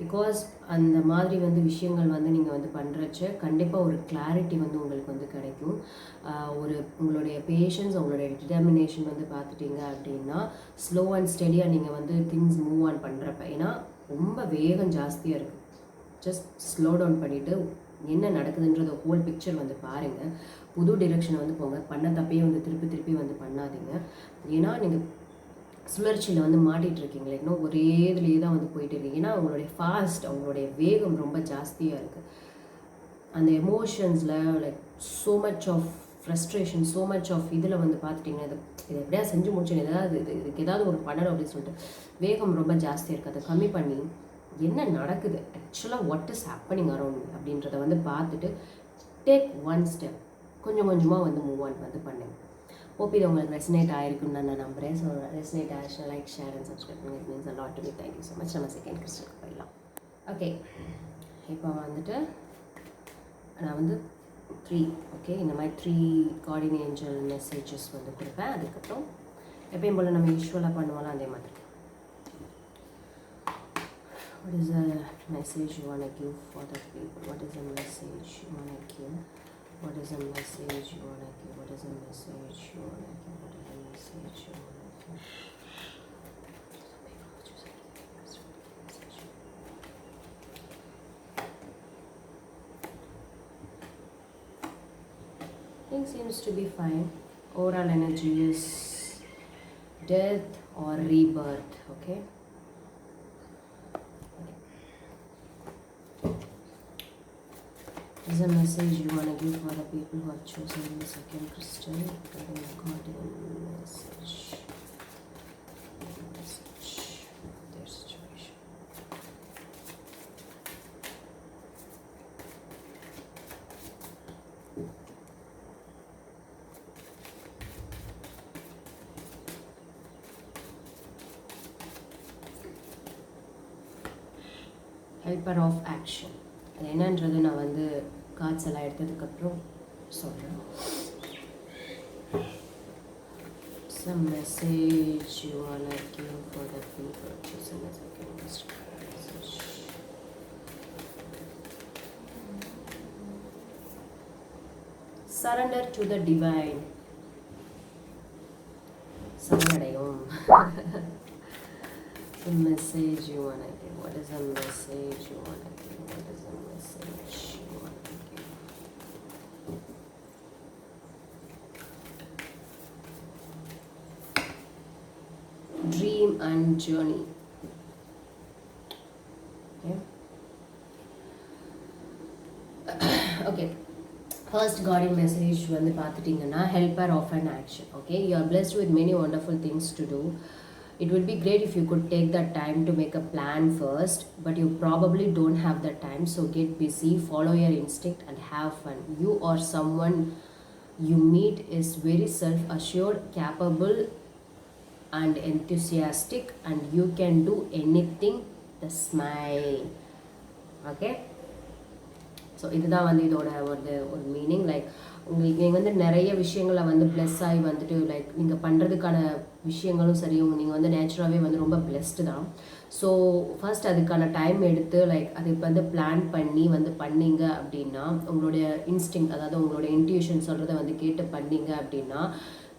பிகாஸ் அந்த மாதிரி வந்து விஷயங்கள் வந்து நீங்கள் வந்து பண்ணுறச்ச கண்டிப்பாக ஒரு கிளாரிட்டி வந்து உங்களுக்கு வந்து கிடைக்கும். உங்களுடைய பேஷன்ஸ், உங்களுடைய டிட்டர்மினேஷன் வந்து பார்த்துட்டிங்க அப்படின்னா ஸ்லோ அண்ட் ஸ்டெடியாக நீங்கள் வந்து திங்ஸ் மூவ் ஆன் பண்ணுறப்ப, ஏன்னா ரொம்ப வேகம் ஜாஸ்தியாக இருக்குது. ஜஸ்ட் ஸ்லோ டவுன் பண்ணிவிட்டு என்ன நடக்குதுன்றத ஹோல் பிக்சர் வந்து பாருங்கள். புது டிரெக்ஷனை வந்து போங்க. பண்ண தப்பையே வந்து திருப்பி திருப்பி வந்து பண்ணாதீங்க. ஏன்னா நீங்கள் சுழற்சியில் வந்து மாட்டிகிட்டு இருக்கீங்களே, இன்னும் ஒரே இதுலேயே தான் வந்து போயிட்டு இருக்கீங்க. ஏன்னா அவங்களுடைய ஃபாஸ்ட், அவங்களுடைய வேகம் ரொம்ப ஜாஸ்தியாக இருக்குது. அந்த எமோஷன்ஸில் like so much of frustration, so much of இதில் வந்து பார்த்துட்டிங்கன்னா இதை எப்படியா செஞ்சு முடிச்சு ஏதாவது இதுக்கு ஏதாவது ஒரு பண்ணணும் அப்படின்னு சொல்லிட்டு வேகம் ரொம்ப ஜாஸ்தியாக இருக்குது. அதை கம்மி பண்ணி என்ன நடக்குது ஆக்சுவலாக, வாட் இஸ் ஹேப்பனிங் அரௌண்ட் அப்படின்றத வந்து பார்த்துட்டு டேக் ஒன் ஸ்டெப், கொஞ்சம் கொஞ்சமாக வந்து மூவ் ஆன் வந்து பண்ணுங்க. ஹோப் இது உங்களுக்கு ரெசனேட் ஆகிருக்குன்னு நான் நம்புகிறேன். ஸோ ரெசனேட் ஆகிடுச்சுன்னா லைக், ஷேர் அண்ட் சப்ஸ்கிரைப் பண்ணி. It means a lot to me. Thank you so much. நம்ம செகண்ட் கிறிஸ்டலுக்கு போயிடலாம். ஓகே, இப்போ வந்துட்டு நான் வந்து 3 ஓகே இந்த மாதிரி 3 கார்டியன் ஏஞ்சல் மெசேஜஸ் வந்து கொடுப்பேன். அதுக்கப்புறம் எப்பயும் போல் நம்ம யூஸ்வலாக பண்ணுவோம்ல அதே மாதிரி. What is the message you want to give for the people? What is the message you want to give? What is the message you want to give? What is the message you want to give? What is the message you want to give? Things seems to be fine. Overall energy is death or rebirth. Okay. Is a message you want to give for the people who have chosen the second crystal? Guardian message. Message of their situation. Helper of action. அது என்னன்றது நான் வந்து cards எல்லாம் எடுத்ததுக்கப்புறம் சொல்கிறேன். Some message you wanna give for the people choosing the second message. Surrender to the divine. சரணடையும். The message you wanna give. What is the message you wanna give? What is the message you wanna give? Dream and journey. Okay. Okay. First guardian message வந்து பார்த்துட்டிங்கன்னா helper of an action. Okay. You are blessed with many wonderful things to do. It would be great if you could take that time to make a plan first, but you probably don't have that time, so get busy, follow your instinct and have fun. You or someone you meet is very self-assured, capable and enthusiastic, and you can do anything. The smile. Okay. So இதுதான் வந்து இதோட ஒரு meaning. Like உங்களுக்கு நீங்கள் வந்து நிறைய விஷயங்களை வந்து ப்ளஸ் ஆகி வந்துட்டு லைக் நீங்கள் பண்ணுறதுக்கான விஷயங்களும் சரி, நீங்கள் வந்து நேச்சுரலாகவே வந்து ரொம்ப பிளெஸ்டு தான். ஸோ ஃபர்ஸ்ட் அதுக்கான டைம் எடுத்து லைக் அது இப்போ வந்து பிளான் பண்ணி வந்து பண்ணீங்க அப்படின்னா, உங்களுடைய இன்ஸ்டிங் அதாவது உங்களுடைய இன்ட்யூஷன் சொல்கிறத வந்து கேட்டு பண்ணீங்க அப்படின்னா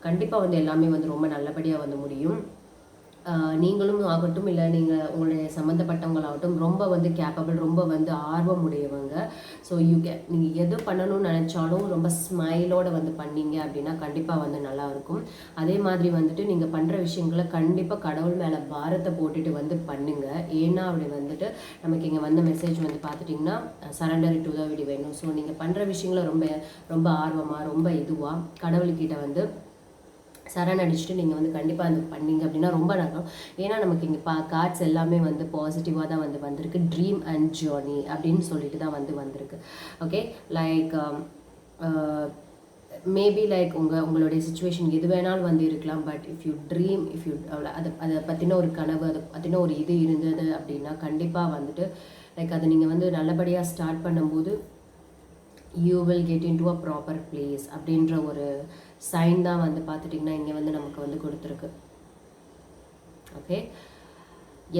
கண்டிப்பாக வந்து எல்லாமே வந்து ரொம்ப நல்லபடியாக வந்து முடியும். நீங்களும் ஆகட்டும், இல்லை நீங்கள் உங்களுடைய சம்மந்தப்பட்டவங்களாகட்டும் ரொம்ப வந்து கேப்பபிள், ரொம்ப வந்து ஆர்வம் உடையவங்க. ஸோ நீங்கள் எது பண்ணணும்னு நினச்சாலும் ரொம்ப ஸ்மைலோடு வந்து பண்ணீங்க அப்படின்னா கண்டிப்பாக வந்து நல்லாயிருக்கும். அதே மாதிரி வந்துட்டு நீங்கள் பண்ணுற விஷயங்களை கண்டிப்பாக கடவுள் மேலே பாரத்தை போட்டுட்டு வந்து பண்ணுங்கள். ஏன்னா அப்படி வந்துட்டு நமக்கு இங்கே வந்த மெசேஜ் வந்து பார்த்துட்டிங்கன்னா surrender to the divine. So நீங்கள் பண்ணுற விஷயங்களை ரொம்ப ரொம்ப ஆர்வமாக ரொம்ப இதுவாக கடவுள்கிட்ட வந்து சரணடிச்சுட்டு நீங்கள் வந்து கண்டிப்பாக அது பண்ணிங்க அப்படின்னா ரொம்ப நல்லா. ஏன்னா நமக்கு இங்கே கார்ட்ஸ் எல்லாமே வந்து பாசிட்டிவாக தான் வந்து வந்திருக்கு. ட்ரீம் அண்ட் ஜேர்னி அப்படின்னு சொல்லிட்டு தான் வந்து வந்திருக்கு. ஓகே. லைக் மேபி லைக் உங்களுடைய சுச்சுவேஷன் எது வேணாலும் வந்து இருக்கலாம். But if you dream, if you அதை பற்றின ஒரு கனவு, அதை பற்றின ஒரு இது இருந்தது அப்படின்னா கண்டிப்பாக வந்துட்டு லைக் அதை நீங்கள் வந்து நல்லபடியாக ஸ்டார்ட் பண்ணும்போது you will get in to a proper place அப்படின்ற ஒரு சைன் தான் வந்து பார்த்துட்டிங்கன்னா இங்கே வந்து நமக்கு வந்து கொடுத்துருக்கு. ஓகே.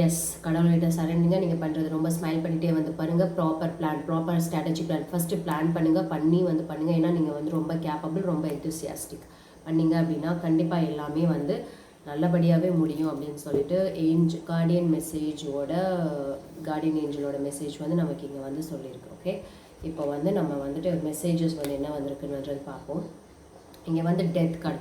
எஸ், கடவுள்கிட்ட சரண்டிங்க நீங்கள் பண்ணுறது ரொம்ப ஸ்மைல் பண்ணிகிட்டே வந்து பாருங்கள். Proper plan, proper strategy plan first plan பண்ணுங்கள், பண்ணி வந்து பண்ணுங்கள். ஏன்னா நீங்கள் வந்து ரொம்ப கேப்பபிள், ரொம்ப எந்தூசியாஸ்டிக் பண்ணிங்க அப்படின்னா கண்டிப்பாக எல்லாமே வந்து நல்லபடியாகவே முடியும் அப்படின்னு சொல்லிட்டு கார்டியன் மெசேஜோட கார்டியன் ஏஞ்சலோட மெசேஜ் வந்து நமக்கு இங்கே வந்து சொல்லியிருக்கு. ஓகே. இப்போ வந்து நம்ம வந்துட்டு மெசேஜஸ் வந்து என்ன வந்திருக்குன்றது பார்ப்போம். இங்கே வந்து death card.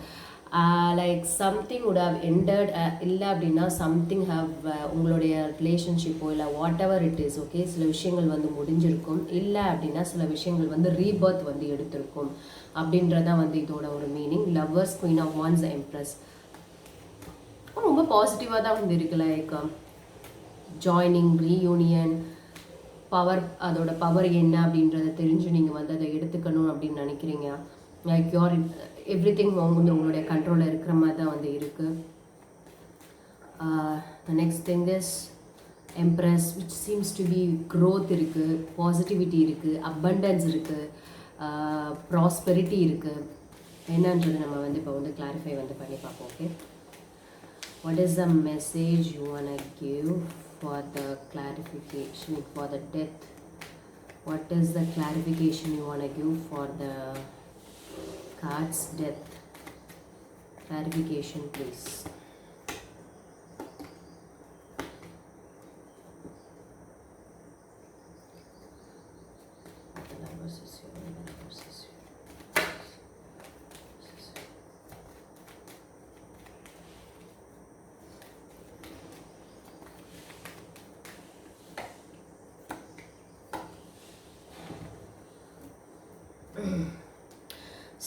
Like something would have ended இல்லை அப்படின்னா சம்திங் ஹவ் உங்களுடைய ரிலேஷன்ஷிப்போ இல்லை what ever it is okay சில விஷயங்கள் வந்து முடிஞ்சிருக்கும் இல்லை அப்படின்னா சில விஷயங்கள் வந்து ரீபர்த் வந்து எடுத்திருக்கும் அப்படின்றதான் வந்து இதோட ஒரு meaning. Lovers Queen of Wands Empress ரொம்ப பாசிட்டிவாக தான் வந்து இருக்கு. லைக் ஜாயினிங் ரீயூனியன் பவர், அதோட பவர் என்ன அப்படின்றத தெரிஞ்சு நீங்கள் வந்து அதை எடுத்துக்கணும் அப்படின்னு நினைக்கிறீங்க. லைக் யோர் எவ்ரி திங் வந்து உங்களுடைய கண்ட்ரோலில் இருக்கிற மாதிரி தான் வந்து இருக்குது. Next thing is Empress which seems to be growth இருக்குது, பாசிட்டிவிட்டி இருக்குது, அபண்டன்ஸ் இருக்குது, ப்ராஸ்பெரிட்டி இருக்குது. என்னன்றது நம்ம வந்து இப்போ வந்து கிளாரிஃபை வந்து பண்ணி பார்ப்போம். Okay, what is the message you want to give for the clarification for the death? What is the clarification you want to give for the cards death? Clarification please.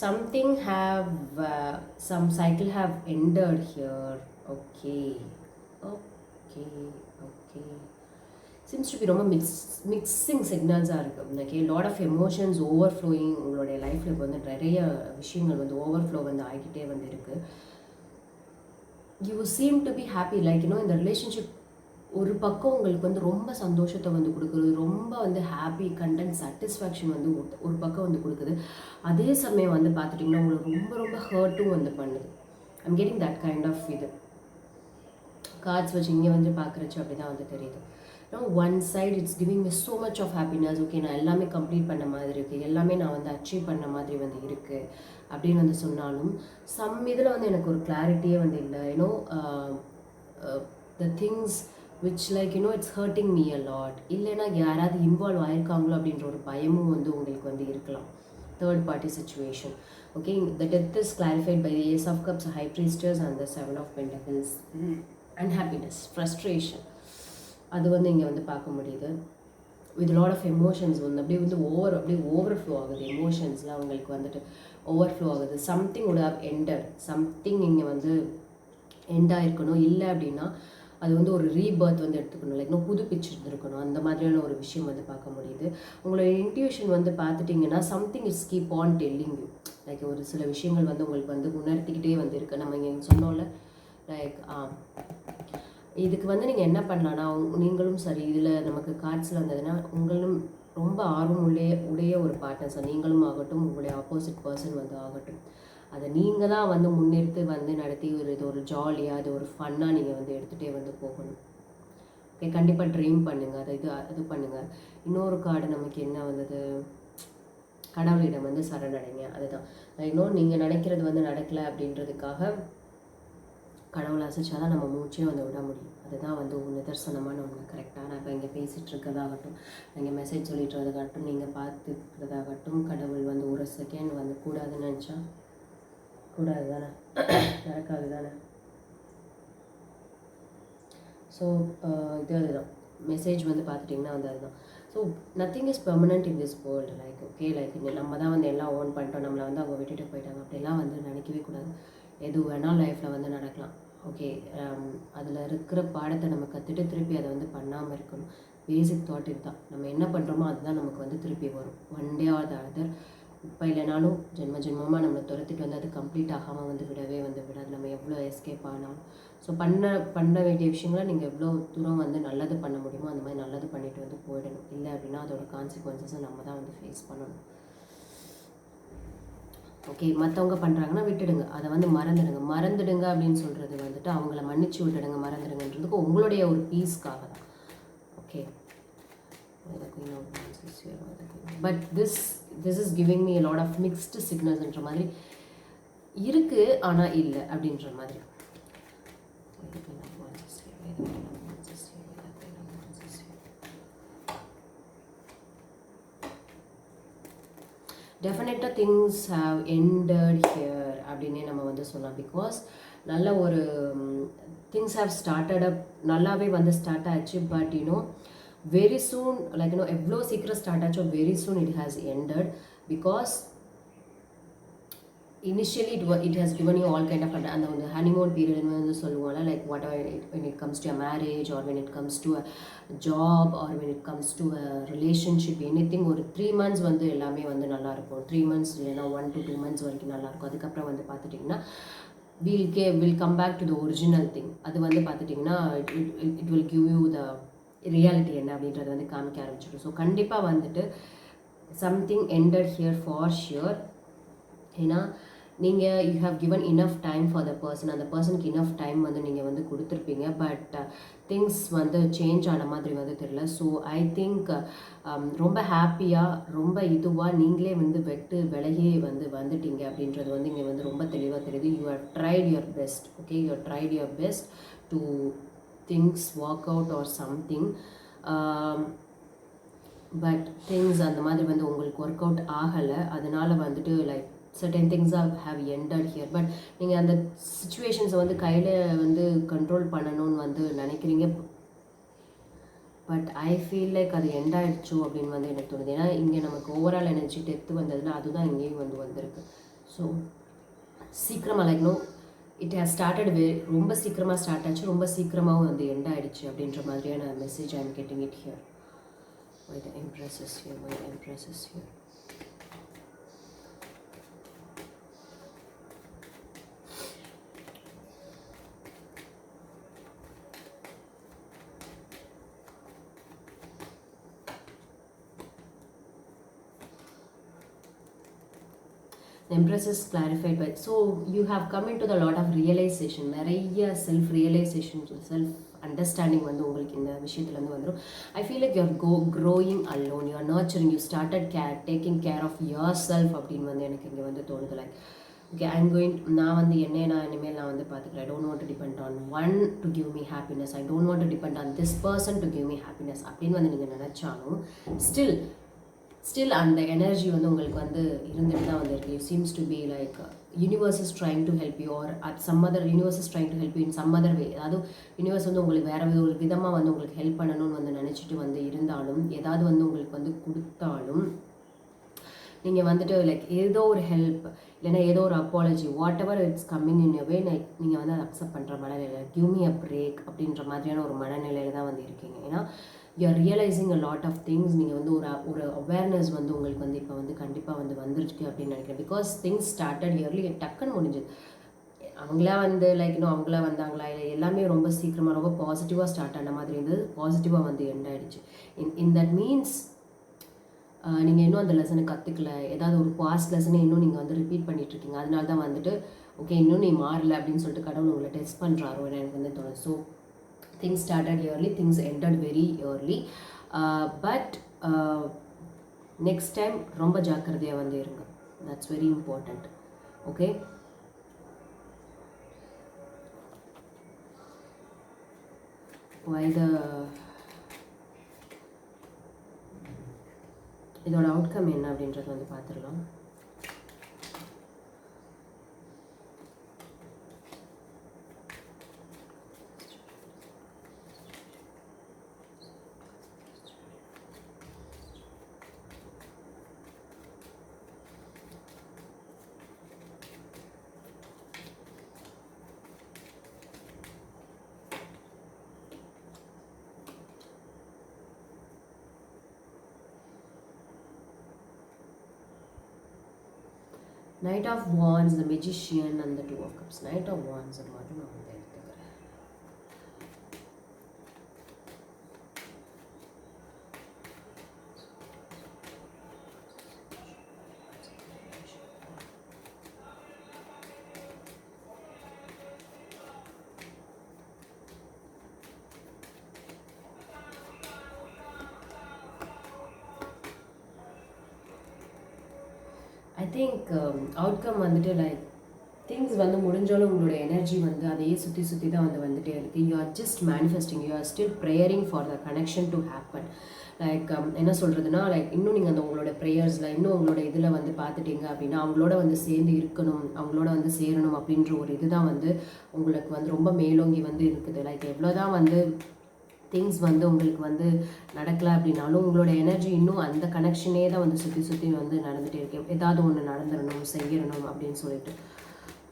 Something have some cycle have ended here. Okay, okay, okay. Seems to be ரொம்ப mixing சிக்னல்ஸாக இருக்குது. Like lot of emotions overflowing உங்களுடைய லைஃப்பில் வந்து நிறைய விஷயங்கள் வந்து overflow வந்து ஆகிக்கிட்டே வந்து இருக்குது. You seem to be happy. Like இந்த ரிலேஷன்ஷிப் ஒரு பக்கம் உங்களுக்கு வந்து ரொம்ப சந்தோஷத்தை வந்து கொடுக்குறது, ரொம்ப வந்து ஹாப்பி கண்டென்ட் சாட்டிஸ்ஃபேக்ஷன் வந்து ஒரு பக்கம் வந்து கொடுக்குது. அதே சமயம் வந்து பார்த்துட்டிங்கன்னா உங்களுக்கு ரொம்ப ரொம்ப ஹர்ட்டும் வந்து பண்ணுது. I'm getting that kind of இது கார்ட்ஸ் வச்சு இங்கே வந்து பார்க்குறச்சு அப்படி தான் வந்து தெரியுது. One side it's giving me so much of happiness. Okay, நான் எல்லாமே கம்ப்ளீட் பண்ண மாதிரி இருக்குது, எல்லாமே நான் வந்து அச்சீவ் பண்ண மாதிரி வந்து இருக்குது அப்படின்னு வந்து சொன்னாலும் சம் இதில் வந்து எனக்கு ஒரு கிளாரிட்டியே வந்து இல்லை. The things which like it's hurting me a lot. இல்லைனா யாராவது இன்வால்வ் ஆயிருக்காங்களோ அப்படின்ற ஒரு பயமும் வந்து உங்களுக்கு வந்து இருக்கலாம். Third party situation. Okay, the death is clarified by the Ace of Cups, High Priestess and the Seven of Pentacles. Unhappiness, frustration, அது வந்து இங்கே வந்து பார்க்க முடியுது. வித் லாட் ஆஃப் எமோஷன்ஸ் வந்து அப்படியே ஓவர்ஃப்ளோ ஆகுது. எமோஷன்ஸ்லாம் உங்களுக்கு வந்துட்டு ஓவர்ஃப்ளோ ஆகுது. Something would have ended, something இங்கே வந்து எண்ட் ஆகிருக்கணும். இல்லை அப்படின்னா அது வந்து ஒரு ரீபர்த் வந்து எடுத்துக்கணும். லைக் புதுப்பிச்சிருந்துருக்கணும். அந்த மாதிரியான ஒரு விஷயம் வந்து பார்க்க முடியுது. உங்களோட இன்ட்யூஷன் வந்து பார்த்துட்டிங்கன்னா something is keep on telling you. Like ஒரு சில விஷயங்கள் வந்து உங்களுக்கு வந்து உணர்த்திக்கிட்டே வந்து இருக்கு. நம்ம இங்கே சொன்னோம்ல லைக் இதுக்கு வந்து நீங்கள் என்ன பண்ணலான்னா நீங்களும் சரி, இதில் நமக்கு கார்ட்ஸில் வந்ததுன்னா உங்களும் ரொம்ப ஆர்வம் உடைய ஒரு பார்ட்னர்ஸாக நீங்களும் ஆகட்டும், உங்களுடைய ஆப்போசிட் பர்சன் வந்து ஆகட்டும், அதை நீங்கள் தான் வந்து முன்னெடுத்து வந்து நடத்தி இது ஒரு ஜாலியாக அது ஒரு ஃபன்னாக நீங்கள் வந்து எடுத்துகிட்டே வந்து போகணும். ஓகே, கண்டிப்பாக ட்ரீம் பண்ணுங்கள், அது பண்ணுங்கள். இன்னொரு கார்டு நமக்கு என்ன வந்தது, கடவுளிடம் வந்து சரணடைங்க. அதுதான் இன்னும் நீங்கள் நினைக்கிறது வந்து நடக்கலை அப்படின்றதுக்காக கடவுளை அசைச்சா தான் நம்ம மூச்சே வந்து விட முடியும். அதுதான் வந்து நிதர்சனமான ஒன்று. கரெக்டாக நான் இப்போ இங்கே பேசிகிட்டு இருக்கிறதாகட்டும், நீங்கள் மெசேஜ் சொல்லிட்டுறதாகட்டும், நீங்கள் பார்த்துக்கிறதாகட்டும், கடவுள் வந்து ஒரு செகண்ட் வந்து கூடாதுன்னு நினச்சா கூடாது தானே, நடக்காது தானே. ஸோ அதுதான் மெசேஜ் வந்து பார்த்துட்டிங்கன்னா வந்து அதுதான். So nothing is permanent in this world. Like okay, like நம்ம தான் வந்து எல்லாம் ஓன் பண்ணிட்டோம், நம்மளை வந்து அவங்க விட்டுட்டு போயிட்டாங்க அப்படிலாம் வந்து நினைக்கவே கூடாது. எது வேணால் லைஃப்பில் வந்து நடக்கலாம். ஓகே, அதில் இருக்கிற பாடத்தை நம்ம கற்றுட்டு திருப்பி அதை வந்து பண்ணாமல் இருக்கணும். பேசிக் தாட் இதுதான். நம்ம என்ன பண்ணுறோமோ அதுதான் நமக்கு வந்து திருப்பி வரும். One day or the other. இப்போ இல்லைனாலும் ஜென்மமாக நம்மளை துரத்திட்டு வந்து அது கம்ப்ளீட் ஆகாமல் வந்து விடாது. நம்ம எவ்வளோ எஸ்கேப் ஆனாலும் ஸோ பண்ண வேண்டிய விஷயங்களை நீங்கள் எவ்வளோ தூரம் வந்து நல்லது பண்ண முடியுமோ அந்த மாதிரி நல்லது பண்ணிட்டு வந்து போயிடணும். இல்லை அப்படின்னா அதோட கான்சிக்வன்சஸை நம்ம தான் வந்து ஃபேஸ் பண்ணணும். ஓகே, மற்றவங்க பண்ணுறாங்கன்னா விட்டுடுங்க, அதை வந்து மறந்துடுங்க அப்படின்னு சொல்கிறது வந்துட்டு அவங்கள மன்னிச்சு விட்டுடுங்க, மறந்துடுங்கன்றதுக்கு உங்களுடைய ஒரு பீஸ்க்காக தான். Okay, but this is giving me a lot of mixed signalsன்ற மாதிரி இருக்குது, ஆனால் இல்லை அப்படின்ற மாதிரி. டெஃபினட்டாக திங்ஸ் ஹாவ் எண்டட் ஹியர் அப்படின்னே நம்ம வந்து சொல்லலாம். பிகாஸ் நல்ல ஒரு திங்ஸ் ஹாவ் ஸ்டார்டட் அப், நல்லாவே வந்து ஸ்டார்ட் ஆச்சு. But you know very soon, like you know எவ்வளோ சீக்கிரம் ஸ்டார்ட் ஆச்சோ very soon it has ended. Because initially it has given you all kind of அந்த வந்து ஹனிமூன் பீரியட் வந்து சொல்லுவோம்ல, like what ever when it comes to a marriage or when it comes to a job or when it comes to a relationship anything, ஒரு 3 months வந்து எல்லாமே வந்து நல்லாயிருக்கும். 3 months இல்லைன்னா 1 to 2 months வரைக்கும் நல்லாயிருக்கும். அதுக்கப்புறம் வந்து பார்த்துட்டிங்கன்னா will come back to the original thing. அது வந்து பார்த்துட்டிங்கன்னா it will give you the reality என்ன அப்படின்றத வந்து காமிக்க ஆரம்பிச்சிடும். ஸோ கண்டிப்பாக வந்துட்டு something ended here for sure. ஏன்னா நீங்கள் you have given enough time for the person, அந்த பர்சனுக்கு இனஃப் டைம் வந்து நீங்கள் வந்து கொடுத்துருப்பீங்க. பட் திங்ஸ் வந்து சேஞ்ச் ஆன மாதிரி வந்து தெரியல. ஸோ ஐ திங்க் ரொம்ப ஹாப்பியாக ரொம்ப இதுவாக நீங்களே வந்து விலகி வந்துட்டீங்க அப்படின்றது வந்து இங்கே வந்து ரொம்ப தெளிவாக தெரியுது. You have tried your best. Okay, you have tried your best to things work out or something. But things அந்த மாதிரி வந்து உங்களுக்கு ஒர்க் அவுட் ஆகலை. அதனால வந்துட்டு like certain things have ended here. But நீங்கள் அந்த சுச்சுவேஷன்ஸை வந்து கையில் வந்து கண்ட்ரோல் பண்ணணும்னு வந்து நினைக்கிறீங்க. பட் ஐ ஃபீல் லைக் அது எண்ட் ஆகிடுச்சோ அப்படின்னு வந்து எனக்கு தோணுது. ஏன்னா இங்கே நமக்கு ஓவரால் எனர்ஜி டெத்து வந்ததில் அதுதான் இங்கேயும் வந்து வந்திருக்கு. ஸோ சீக்கிரமாக like no it has started ரொம்ப சீக்கிரமாக ஸ்டார்ட் ஆச்சு, ரொம்ப சீக்கிரமாகவும் வந்து எண்ட் ஆகிடுச்சு அப்படின்ற மாதிரியான message I am getting it here. Why the Empress is here? Why the Empress is here? Empress is clarified by, so you have come into the lot of realization, நிறைய self realisation, self understanding வந்து உங்களுக்கு இந்த விஷயத்துலேருந்து வந்துடும். I feel like you're growing alone, you're nurturing, you started taking care of your self அப்படின்னு வந்து எனக்கு இங்கே வந்து தோணுது. லைக் ஓகே, நான் வந்து நான் இனிமேல் நான் வந்து பார்த்துக்கிறேன். I don't want to depend on one to give me happiness, I don't want to depend on this person to give me happiness அப்படின்னு வந்து நீங்கள் நினச்சாலும் ஸ்டில் அந்த எனர்ஜி வந்து உங்களுக்கு வந்து இருந்துட்டு தான் வந்து இருக்கு. Seems to be like universe is trying to help you or at some other universe is trying to help you in some other way. அதாவது யூனிவர்ஸ் வந்து உங்களுக்கு வேறு ஒரு விதமாக வந்து உங்களுக்கு ஹெல்ப் பண்ணணும்னு வந்து நினச்சிட்டு வந்து இருந்தாலும், ஏதாவது வந்து உங்களுக்கு வந்து கொடுத்தாலும் நீங்கள் வந்துட்டு லைக் ஏதோ ஒரு ஹெல்ப் இல்லைன்னா ஏதோ ஒரு apology whatever it's coming in way, நீங்கள் வந்து அதை அக்செப்ட் பண்ணுற மனநிலையில் கிவ் மீ அ பிரேக் அப்படின்ற மாதிரியான ஒரு மனநிலையில் தான் வந்து இருக்கீங்க. ஏன்னா you are realising a lot of things. நீங்கள் வந்து ஒரு அவேர்னஸ் வந்து உங்களுக்கு வந்து இப்போ வந்து கண்டிப்பாக வந்து வந்துருக்கு அப்படின்னு நினைக்கிறேன். பிகாஸ் திங்ஸ் ஸ்டார்டட் இயர்லி டக்குன்னு முடிஞ்சுது. அவங்களா வந்து லைக் இன்னும் அவங்களா வந்தாங்களா இல்லை எல்லாமே ரொம்ப சீக்கிரமாக ரொம்ப பாசிட்டிவாக ஸ்டார்ட் ஆன மாதிரி இருந்தது. பாசிட்டிவாக வந்து எண்ட் ஆகிடுச்சு. இன் தட் மீன்ஸ் நீங்கள் இன்னும் அந்த லெசனை கற்றுக்கல, ஏதாவது ஒரு பாஸ்ட் லெசனை இன்னும் நீங்கள் வந்து ரிப்பீட் பண்ணிகிட்ருக்கீங்க. அதனால தான் வந்துட்டு ஓகே இன்னும் நீ மாறல அப்படின்னு சொல்லிட்டு கடவுள் உங்களை டெஸ்ட் பண்ணுறாரோ எனக்கு வந்து தோணும். So things started early, things ended very early, but next time ரொம்ப ஜாக்கிரதையாக வந்து இருங்க. that's very important. okay, why the இதோட அவுட்கம் என்ன அப்படின்றத வந்து பார்த்துடலாம். Knight of Wands, the Magician and the Two of Cups. Knight of Wands அது மட்டும் நான் வந்து எடுத்துக்கிறேன். I think outcome வந்துட்டு லைக் திங்ஸ் வந்து முடிஞ்சாலும் உங்களோட எனர்ஜி வந்து அதையே சுற்றி சுற்றி தான் வந்துட்டே இருக்குது. You are just manifesting, you are still praying for the connection to happen. Like என்ன சொல்கிறதுனா, லைக் இன்னும் நீங்கள் அந்த உங்களோட ப்ரேயர்ஸில் இன்னும் உங்களோட இதில் வந்து பார்த்துட்டீங்க அப்படின்னா அவங்களோட வந்து சேர்ந்து இருக்கணும், அவங்களோட வந்து சேரணும் அப்படின்ற ஒரு இதுதான் வந்து உங்களுக்கு வந்து ரொம்ப மேலோங்கி வந்து இருக்குது. லைக் எவ்வளோதான் வந்து திங்ஸ் வந்து உங்களுக்கு வந்து நடக்கலை அப்படின்னாலும் உங்களோட எனர்ஜி இன்னும் அந்த கனெக்ஷனே தான் வந்து சுற்றி சுற்றி வந்து நடந்துகிட்டே இருக்கு. ஏதாவது ஒன்று நடந்துடணும், செய்யணும் அப்படின்னு சொல்லிட்டு.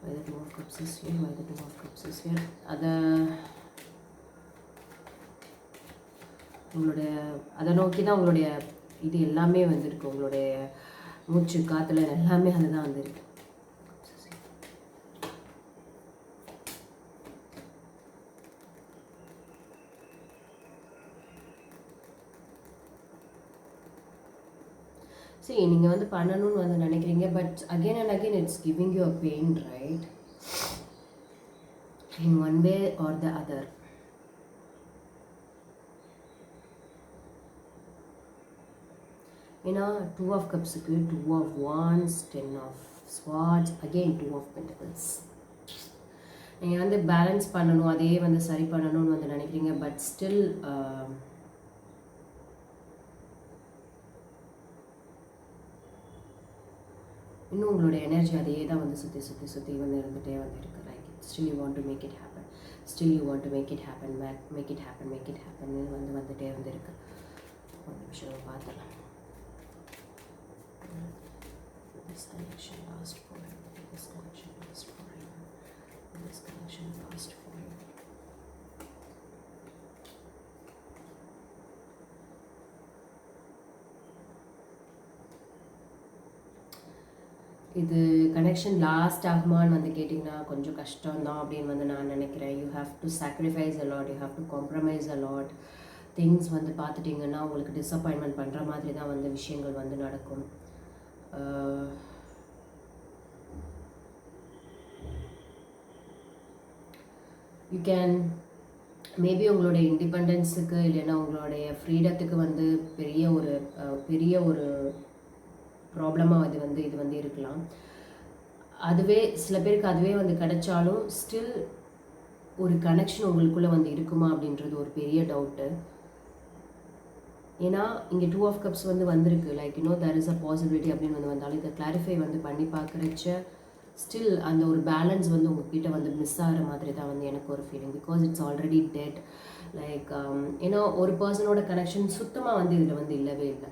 Why the Two of Cups is here? Why the Two of Cups is here? அதை உங்களுடைய அதை நோக்கி தான் உங்களுடைய இது எல்லாமே வந்துருக்கு. உங்களுடைய மூச்சு காற்றுல எல்லாமே அதுதான் வந்துருக்கு. சரி, நீங்கள் வந்து பண்ணணும்னு வந்து நினைக்கிறீங்க, but again and again it's giving you a pain, right? In one way or the other. ஏன்னா 2 of Cupsக்கு 2 of Wands, 10 of Swords, again 2 of Pentacles. நீங்கள் வந்து பேலன்ஸ் பண்ணணும், அதையே வந்து சரி பண்ணணும்னு வந்து நினைக்கிறீங்க, பட் ஸ்டில் இன்னும் உங்களோட எனர்ஜி அதையே தான் வந்து சுற்றி சுற்றி சுற்றி வந்து இருந்துகிட்டே வந்து இருக்குது. Like still you want to make it happen, still you want to make it happen, make it happen, make it happen வந்து வந்துகிட்டே வந்து இருக்குது. ஒரு நிமிஷம் பார்த்துலாம். This connection last forever, this connection last forever, this connection last forever. இது connection last ஆகுமான்னு வந்து கேட்டிங்கன்னா கொஞ்சம் கஷ்டம்தான் அப்படின்னு வந்து நான் நினைக்கிறேன். You have to sacrifice a lot, you have to compromise a lot. Things வந்து பார்த்துட்டிங்கன்னா உங்களுக்கு டிஸப்பாயின்மெண்ட் பண்ணுற மாதிரி தான் வந்து விஷயங்கள் வந்து நடக்கும். யூ கேன் மேபி உங்களுடைய இண்டிபெண்டன்ஸுக்கு இல்லைன்னா உங்களுடைய ஃப்ரீடத்துக்கு வந்து பெரிய ஒரு ப்ராப்ளமாக இது வந்து இருக்கலாம். அதுவே சில பேருக்கு அதுவே வந்து கிடைச்சாலும் ஸ்டில் ஒரு கனெக்ஷன் உங்களுக்குள்ளே வந்து இருக்குமா அப்படின்றது ஒரு பெரிய டவுட்டு. ஏன்னா இங்கே 2 of Cups வந்து வந்திருக்கு. Like there is a possibility அப்படின்னு வந்து வந்தாலும் இதை கிளாரிஃபை வந்து பண்ணி பார்க்குறச்ச ஸ்டில் அந்த ஒரு பேலன்ஸ் வந்து உங்ககிட்ட வந்து மிஸ் ஆகிற மாதிரி தான் வந்து எனக்கு ஒரு feeling. Because it's already dead. Like ஏன்னா ஒரு பர்சனோட கனெக்ஷன் சுத்தமாக வந்து இதில் வந்து இல்லவே இல்லை.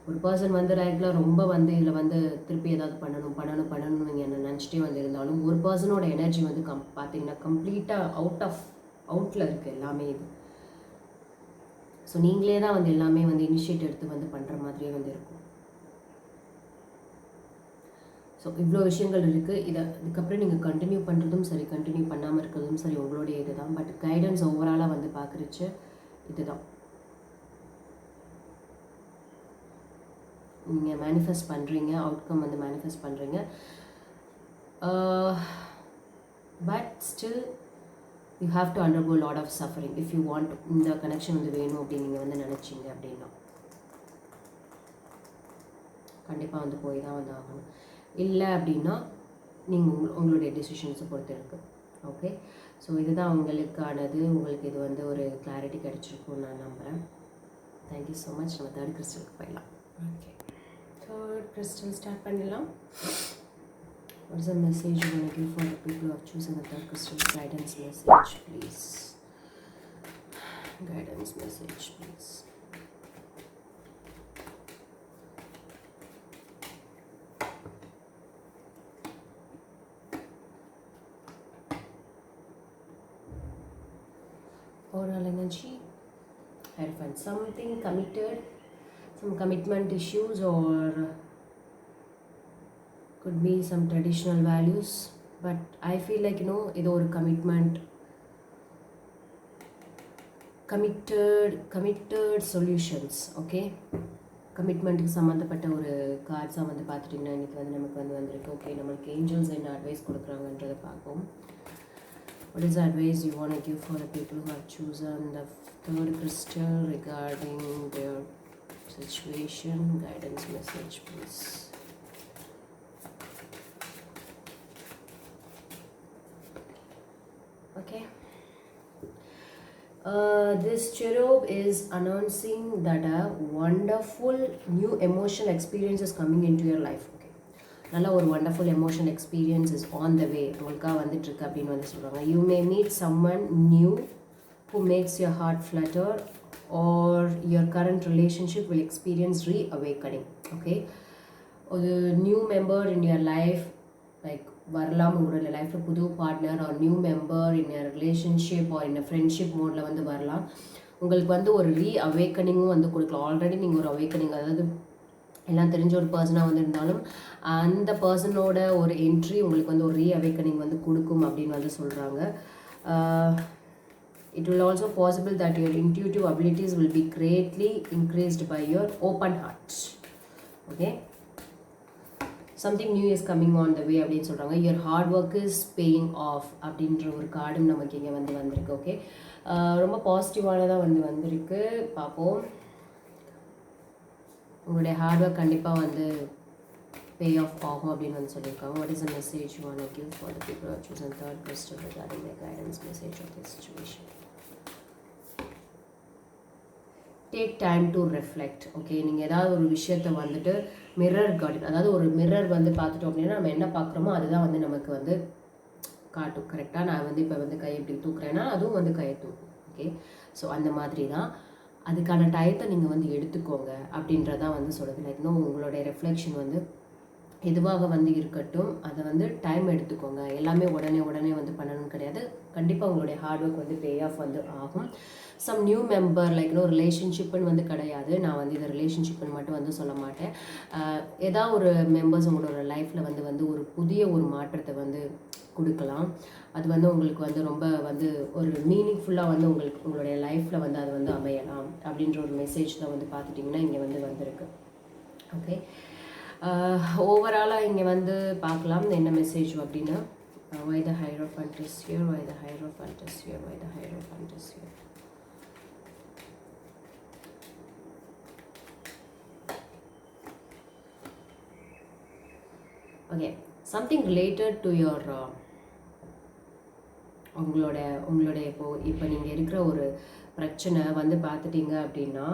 ஒரு பர்சன் வந்து ரைட்டில் ரொம்ப வந்து இதில் வந்து திருப்பி ஏதாவது பண்ணணும் நீங்கள் என்ன நினச்சிட்டே வந்து இருந்தாலும் ஒரு பர்சனோட எனர்ஜி வந்து பார்த்தீங்கன்னா கம்ப்ளீட்டாக அவுட்டில் இருக்குது எல்லாமே இது. ஸோ நீங்களே தான் வந்து எல்லாமே வந்து இனிஷியேட் எடுத்து வந்து பண்ணுற மாதிரியே வந்து இருக்கும். ஸோ இவ்வளோ விஷயங்கள் இருக்குது. இதுக்கப்புறம் நீங்கள் கண்டினியூ பண்ணுறதும் சரி, கண்டினியூ பண்ணாமல் இருக்கிறதும் சரி உங்களுடைய இது தான். பட் கைடன்ஸ் ஓவராலாக வந்து பார்க்குறச்சு இதுதான். நீங்கள் மேனிஃபெஸ்ட் பண்ணுறீங்க, அவுட்கம் வந்து மேனிஃபெஸ்ட் பண்ணுறீங்க. But still you have to undergo lot of suffering if you want இந்த கனெக்ஷன் வந்து வேணும் அப்படின்னு நீங்கள் வந்து நினச்சிங்க அப்படின்னா கண்டிப்பாக வந்து போய் தான் வந்து ஆகணும். இல்லை அப்படின்னா நீங்கள் உங்களுடைய டெசிஷன்ஸை பொறுத்து இருக்குது. ஓகே, ஸோ இதுதான் உங்களுக்கானது. உங்களுக்கு இது வந்து ஒரு கிளாரிட்டி கிடைச்சிருக்கும்னு நான் நம்புகிறேன். Thank you so much. நம்ம தேர்ட் கிறிஸ்டலுக்கு போயிடலாம். ஓகே, தேர்ட் கிறிஸ்டல் ஸ்டார்ட் பண்ணிடலாம். What is the message you want to give for the people who have chosen the third crystal? Guidance message, please. Guidance message, please. Oral energy. I find something committed, some commitment issues, or could be some traditional values, but I feel like இது ஒரு committed solutions. Okay, கமிட்மெண்ட்டுக்கு சம்மந்தப்பட்ட ஒரு கார்ட்ஸாக வந்து பார்த்துட்டிங்கன்னா இன்றைக்கி வந்து நமக்கு வந்து வந்திருக்கு. ஓகே, நம்மளுக்கு ஏஞ்சல்ஸ் என்ன அட்வைஸ் கொடுக்குறாங்கன்றதை பார்ப்போம். What is the advice you want to give for the people who have chosen the third crystal regarding their situation? Guidance message, please. This cherub is announcing that a wonderful new emotional experience is coming into your life. Okay, நல்ல ஒரு wonderful emotional experience is on the way உங்களுக்காக வந்துட்டு இருக்கு அப்படின்னு வந்து சொல்கிறாங்க. You may meet someone new who makes your heart flutter, or your current relationship will experience reawakening. Okay, ஒரு new member in your life like வரலாம், உங்களோட லைஃப்பில் புது partner or new member in your relationship or in friendship மோடில் வந்து வரலாம். உங்களுக்கு வந்து ஒரு அவேக்கனிங்கும் வந்து கொடுக்கலாம். ஆல்ரெடி நீங்கள் ஒரு அவேக்கனிங், அதாவது எல்லாம் தெரிஞ்ச ஒரு பர்சனாக வந்து இருந்தாலும் அந்த பர்சனோட ஒரு என்ட்ரி உங்களுக்கு வந்து ஒரு அவேக்கனிங் வந்து கொடுக்கும் அப்படின்னு வந்து சொல்கிறாங்க. It will also possible that your intuitive abilities will be greatly increased by your open heart. Okay, something new is coming on the way அப்படின்னு சொல்கிறாங்க. your hard work is paying off அப்படின்ற ஒரு கார்டும் நமக்கு இங்கே வந்து வந்திருக்கு. ஓகே, ரொம்ப பாசிட்டிவானதாக வந்து வந்திருக்கு. பார்ப்போம், உங்களுடைய ஹார்ட் ஒர்க் கண்டிப்பாக வந்து பே ஆஃப் ஆகும் அப்படின்னு வந்து சொல்லியிருக்காங்க. what is the message you want to give for the people who have chosen third crystal regarding the guidance message of this situation? Take time to reflect. Okay, நீங்கள் ஏதாவது ஒரு விஷயத்தை வந்துட்டு மிரர் கார்டன், அதாவது ஒரு மிரர் வந்து பார்த்துட்டோம் அப்படின்னா நம்ம என்ன பார்க்குறோமோ அதுதான் வந்து நமக்கு வந்து காட்டும். கரெக்டாக நான் வந்து இப்போ வந்து கையை இப்படி தூக்குறேன்னா அதுவும் வந்து கையை தூக்கும். ஓகே, ஸோ அந்த மாதிரி தான் அதுக்கான டயத்தை நீங்கள் வந்து எடுத்துக்கோங்க அப்படின்றதான் வந்து சொல்லுது. லைக் இன்னும் உங்களுடைய ரெஃப்ளெக்ஷன் வந்து எதுவாக வந்து இருக்கட்டும், அதை வந்து டைம் எடுத்துக்கோங்க. எல்லாமே உடனே வந்து பண்ணணும்னு கிடையாது. கண்டிப்பாக உங்களுடைய ஹார்ட் ஒர்க் வந்து பே ஆஃப் வந்து ஆகும். சம் நியூ மெம்பர் லைக் இன்னும் ரிலேஷன்ஷிப்புன்னு வந்து கிடையாது. நான் வந்து இதை ரிலேஷன்ஷிப்புன்னு மட்டும் வந்து சொல்ல மாட்டேன். ஏதாவது ஒரு மெம்பர்ஸ் உங்களோட லைஃப்பில் வந்து ஒரு புதிய ஒரு மாற்றத்தை வந்து கொடுக்கலாம். அது வந்து உங்களுக்கு வந்து ரொம்ப வந்து ஒரு மீனிங்ஃபுல்லாக வந்து உங்களுடைய லைஃப்பில் வந்து அது வந்து அமையலாம் அப்படின்ற ஒரு மெசேஜ் தான் வந்து பார்த்துட்டிங்கன்னா இங்கே வந்து வந்திருக்கு. ஓகே, ஓவராலாக இங்கே வந்து பார்க்கலாம் என்ன மெசேஜ் அப்படின்னா, why the Hierophant is here, why the Hierophant is here, why the Hierophant is here. Okay, something related to your உங்களுடைய இப்போ நீங்கள் இருக்கிற ஒரு பிரச்சனை வந்து பார்த்துட்டீங்க அப்படின்னா,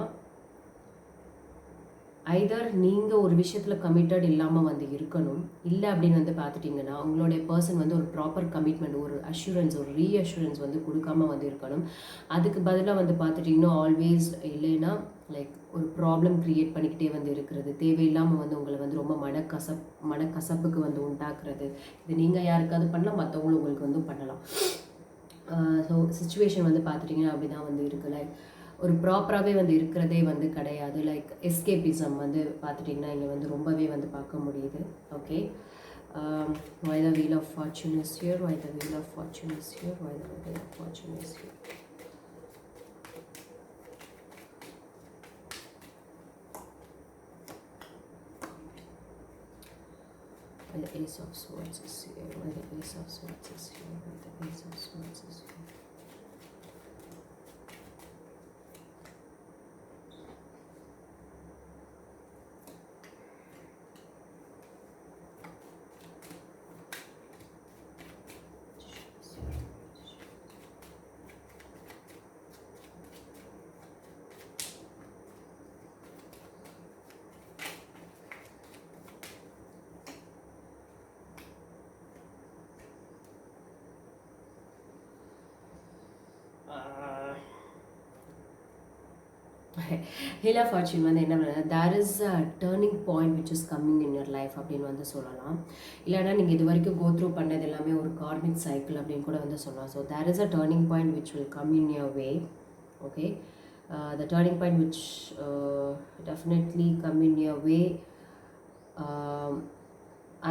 ஐதர் நீங்கள் ஒரு விஷயத்தில் கமிட்டட் இல்லாமல் வந்து இருக்கணும், இல்லை அப்படின்னு வந்து பார்த்துட்டிங்கன்னா உங்களுடைய பர்சன் வந்து ஒரு ப்ராப்பர் கமிட்மெண்ட், ஒரு அஷூரன்ஸ், ஒரு ரீஅஷூரன்ஸ் வந்து கொடுக்காம வந்து இருக்கணும். அதுக்கு பதிலாக வந்து பார்த்துட்டிங்கன்னா ஆல்வேஸ் இல்லைன்னா லைக் ஒரு ப்ராப்ளம் க்ரியேட் பண்ணிக்கிட்டே வந்து இருக்கிறது, தேவையில்லாமல் வந்து உங்களை வந்து ரொம்ப மனக்கசப்புக்கு வந்து உண்டாக்குறது. இது நீங்கள் யாருக்காவது பண்ணலாம், மற்றவங்களும் உங்களுக்கு வந்து பண்ணலாம். ஸோ சுச்சுவேஷன் வந்து பார்த்துட்டிங்கன்னா அப்படி தான் வந்து இருக்குது. லைக் ஒரு ப்ராப்பராகவே வந்து இருக்கிறதே வந்து கிடையாது. லைக் எஸ்கேபிசம் வந்து பார்த்துட்டிங்கன்னா இங்கே வந்து ரொம்பவே வந்து பார்க்க முடியுது. Okay, why the wheel of fortune is here, why the wheel of fortune is here, why the wheel of fortune is here. Why the ace of swords is here, why the ace of swords is here, why the ace of swords is here. Wheel of Fortune வந்து என்ன பண்ணுறது, there is a turning point which is coming in your life அப்படின்னு வந்து சொல்லலாம். இல்லைனா நீங்கள் இது வரைக்கும் கோ த்ரூ பண்ணது எல்லாமே ஒரு கார்மிக் சைக்கிள் அப்படின்னு கூட வந்து சொல்லலாம். So there is a turning point which will come in your way. Okay, the turning point which definitely come in your way.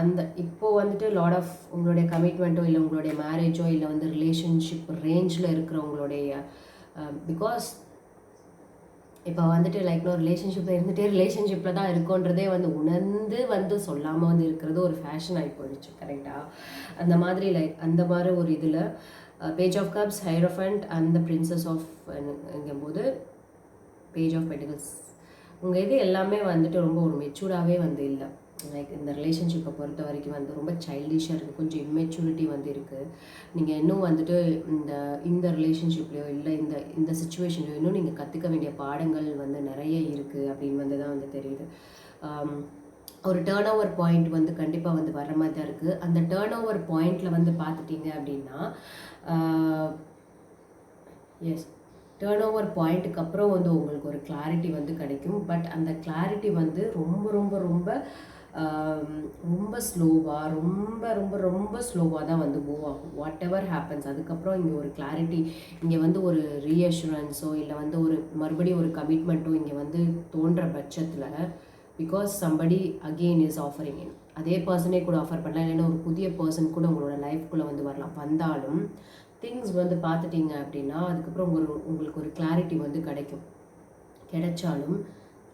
அந்த இப்போது வந்துட்டு லாட் ஆஃப் உங்களுடைய கமிட்மெண்ட்டோ இல்லை உங்களுடைய மேரேஜோ இல்லை வந்து ரிலேஷன்ஷிப் ரேஞ்சில் இருக்கிற உங்களுடைய பிகாஸ் இப்போ வந்துட்டு லைக் ஒரு ரிலேஷன்ஷிப்பில் இருந்துகிட்டே ரிலேஷன்ஷிப்பில் தான் இருக்கோன்றதே வந்து உணர்ந்து வந்து சொல்லாமல் வந்து இருக்கிறது ஒரு ஃபேஷன் ஆகி போயிடுச்சு. கரெக்டாக அந்த மாதிரி லைக் அந்த மாதிரி ஒரு இதில் page of cups, hierophant and the princess of எங்கும்போது பேஜ் ஆஃப் பெட்டிகல்ஸ் உங்கள் இது எல்லாமே வந்துட்டு ரொம்ப ஒரு மெச்சூர்டாகவே வந்து இல்லை. லைக் இந்த ரிலேஷன்ஷிப்பை பொறுத்த வரைக்கும் வந்து ரொம்ப சைல்டிஷாக இருக்குது, கொஞ்சம் இம்மெச்சூரிட்டி வந்து இருக்குது. நீங்கள் இன்னும் வந்துட்டு இந்த இந்த ரிலேஷன்ஷிப்லையோ இல்லை இந்த இந்த சுச்சுவேஷன்லையோ இன்னும் நீங்கள் கற்றுக்க வேண்டிய பாடங்கள் வந்து நிறைய இருக்குது அப்படின்னு வந்து தான் வந்து தெரியுது. ஒரு டேர்ன் ஓவர் பாயிண்ட் வந்து கண்டிப்பாக வந்து வர மாதிரி தான் இருக்குது. அந்த டேர்ன் ஓவர் பாயிண்டில் வந்து பார்த்துட்டிங்க அப்படின்னா எஸ், டேர்ன் ஓவர் பாயிண்ட்டுக்கு அப்புறம் வந்து உங்களுக்கு ஒரு கிளாரிட்டி வந்து கிடைக்கும். பட் அந்த கிளாரிட்டி வந்து ரொம்ப ரொம்ப ரொம்ப ரொம்ப ஸ்லோவாக ரொம்ப ரொம்ப ரொம்ப ஸ்லோவாக தான் வந்து மூவ் ஆகும். வாட் எவர் ஹேப்பன்ஸ், அதுக்கப்புறம் இங்கே ஒரு கிளாரிட்டி, இங்கே வந்து ஒரு ரீஅஷூரன்ஸோ இல்லை வந்து ஒரு மறுபடியும் ஒரு கமிட்மெண்ட்டோ இங்கே வந்து தோன்ற பட்சத்தில், because somebody again is offering in, அதே பர்சனே கூட ஆஃபர் பண்ணலாம், இல்லைன்னா ஒரு புதிய பர்சன் கூட உங்களோட லைஃப்குள்ளே வந்து வரலாம். வந்தாலும் திங்ஸ் வந்து பார்த்துட்டிங்க அப்படின்னா அதுக்கப்புறம் உங்களுக்கு ஒரு கிளாரிட்டி வந்து கிடைக்கும். கிடைச்சாலும்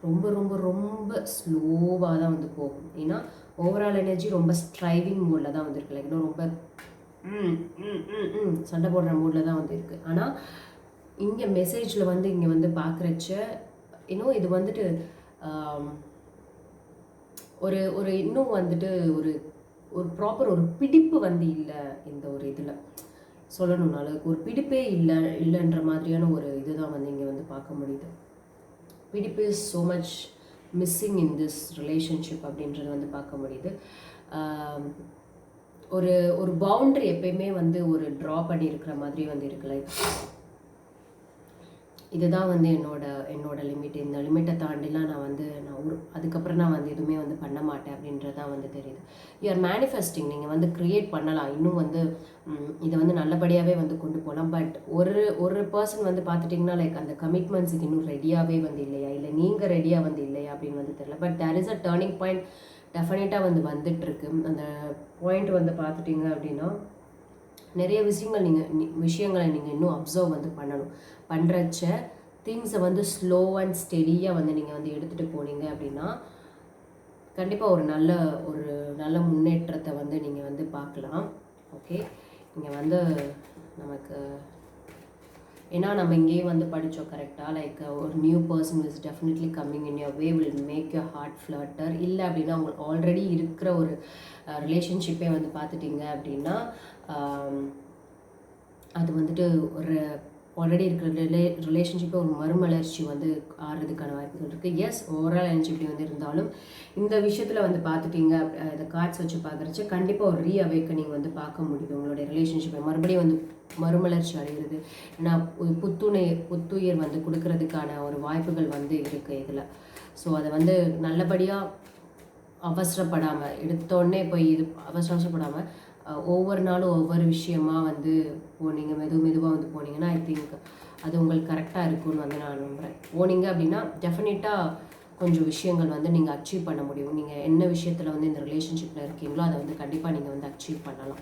ரொம்ப ரொம்ப ரொம்ப ஸ்லோவாக தான் வந்து போகும். ஏன்னா ஓவரால் எனர்ஜி ரொம்ப ஸ்ட்ரைவிங் மூடில் தான் வந்து இருக்குது. லைக் இன்னும் ரொம்ப சண்டை போடுற மூடில் தான் வந்து இருக்குது. ஆனால் இங்கே மெசேஜில் வந்து இங்கே வந்து பார்க்குறச்ச இன்னும் இது வந்துட்டு ஒரு ஒரு இன்னும் வந்துட்டு ஒரு ஒரு ப்ராப்பர் ஒரு பிடிப்பு வந்து இல்லை. இந்த ஒரு இதில் சொல்லணும்னால ஒரு பிடிப்பே இல்லைன்ற மாதிரியான ஒரு இதுதான் வந்து இங்கே வந்து பார்க்க முடியுது. பிடிப்பு is so much missing in this relationship அப்படின்றது வந்து பார்க்க முடியுது. ஒரு ஒரு பவுண்ட்ரி எப்பயுமே வந்து ஒரு ட்ரா பண்ணி இருக்கிற மாதிரி வந்து இருக்கு. லைக் இதுதான் வந்து என்னோட லிமிட், இந்த லிமிட்டை தாண்டிலாம் நான் அதுக்கப்புறம் நான் வந்து எதுவுமே வந்து பண்ண மாட்டேன் அப்படின்றதான் வந்து தெரியுது. யூஆர் மேனிஃபெஸ்டிங், நீங்கள் வந்து க்ரியேட் பண்ணலாம், இன்னும் வந்து இதை வந்து நல்லபடியாகவே வந்து கொண்டு போகலாம். பட் ஒரு பர்சன் வந்து பார்த்துட்டிங்கன்னா லைக் அந்த கமிட்மெண்ட்ஸுக்கு இன்னும் ரெடியாகவே வந்து இல்லையா, இல்லை நீங்கள் ரெடியாக வந்து இல்லையா அப்படின்னு வந்து தெரியல. But there is a turning point டெஃபினட்டாக வந்து வந்துட்டுருக்கு. அந்த பாயிண்ட் வந்து பார்த்துட்டிங்க அப்படின்னா நிறைய விஷயங்களை நீங்கள் இன்னும் அப்சர்வ் வந்து பண்ணணும். பண்ணுறச்ச திங்ஸை வந்து ஸ்லோ அண்ட் ஸ்டெடியாக வந்து நீங்கள் வந்து எடுத்துகிட்டு போனீங்க அப்படின்னா கண்டிப்பாக ஒரு நல்ல முன்னேற்றத்தை வந்து நீங்கள் வந்து பார்க்கலாம். ஓகே, இங்கே வந்து நமக்கு ஏன்னா நம்ம இங்கேயே வந்து படித்தோம் கரெக்டாக, லைக் ஒரு new person is definitely coming in your way, will make your heart flutter. இல்லை அப்படின்னா உங்களுக்கு ஆல்ரெடி இருக்கிற ஒரு ரிலேஷன்ஷிப்பே வந்து பார்த்துட்டிங்க அப்படின்னா அது வந்துட்டு ஒரு ஆல்ரெடி இருக்கிற ரிலேஷன்ஷிப்பை ஒரு மறுமலர்ச்சி வந்து ஆடுறதுக்கான வாய்ப்புகள் இருக்குது. எஸ், ஓவரால் எனர்ஜி இப்படி வந்து இருந்தாலும் இந்த விஷயத்தில் வந்து பார்த்துட்டிங்க, இந்த கார்ட்ஸ் வச்சு பார்க்குறச்சு கண்டிப்பாக ஒரு ரீஅவேக்கனிங் வந்து பார்க்க முடியுது. உங்களுடைய ரிலேஷன்ஷிப்பை மறுபடியும் வந்து மறுமலர்ச்சி அடைகிறது, நான் புத்துயிர் வந்து கொடுக்கறதுக்கான ஒரு வாய்ப்புகள் வந்து இருக்குது இதில். ஸோ அதை வந்து நல்லபடியாக அவசரப்படாமல் எடுத்தோடனே போய் அவசரப்படாமல் ஒவ்வொரு நாளும் ஒவ்வொரு விஷயமா வந்து போனீங்க, மெதுவாக வந்து போனீங்கன்னா ஐ திங்க் அது உங்களுக்கு கரெக்டாக இருக்கும்னு வந்து நான் நம்புகிறேன். போனீங்க அப்படின்னா டெஃபினட்டாக கொஞ்சம் விஷயங்கள் வந்து நீங்கள் அச்சீவ் பண்ண முடியும். நீங்கள் என்ன விஷயத்தில் வந்து இந்த ரிலேஷன்ஷிப்பில் இருக்கீங்களோ அதை வந்து கண்டிப்பாக நீங்கள் வந்து அச்சீவ் பண்ணலாம்.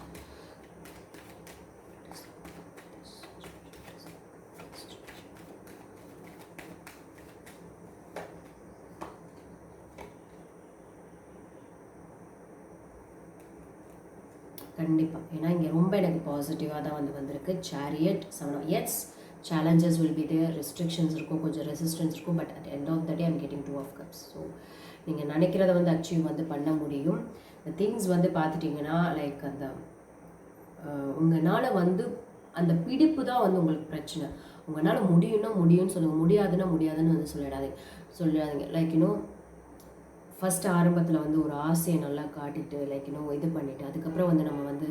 கண்டிப்பாக, ஏன்னா இங்கே ரொம்ப எனக்கு பாசிட்டிவாக தான் வந்து வந்திருக்கு. Chariot 7. Yes, challenges will be there, restrictions இருக்கும், கொஞ்சம் ரெசிஸ்டன்ஸ் இருக்கும், but at end of the day I'm getting 2 of cups. So நீங்கள் நினைக்கிறத வந்து அச்சீவ் வந்து பண்ண முடியும். இந்த திங்ஸ் வந்து பார்த்துட்டிங்கன்னா லைக் அந்த உங்களால் வந்து அந்த பிடிப்பு தான் வந்து உங்களுக்கு பிரச்சனை. உங்களால் முடியும்னு சொல்லுங்கள், முடியாதுன்னு வந்து சொல்லிடாதீங்க. லைக் இன்னும் ஃபஸ்ட்டு ஆரம்பத்தில் வந்து ஒரு ஆசையை நல்லா காட்டிட்டு லைக் இன்னும் இது பண்ணிவிட்டு அதுக்கப்புறம் வந்து நம்ம வந்து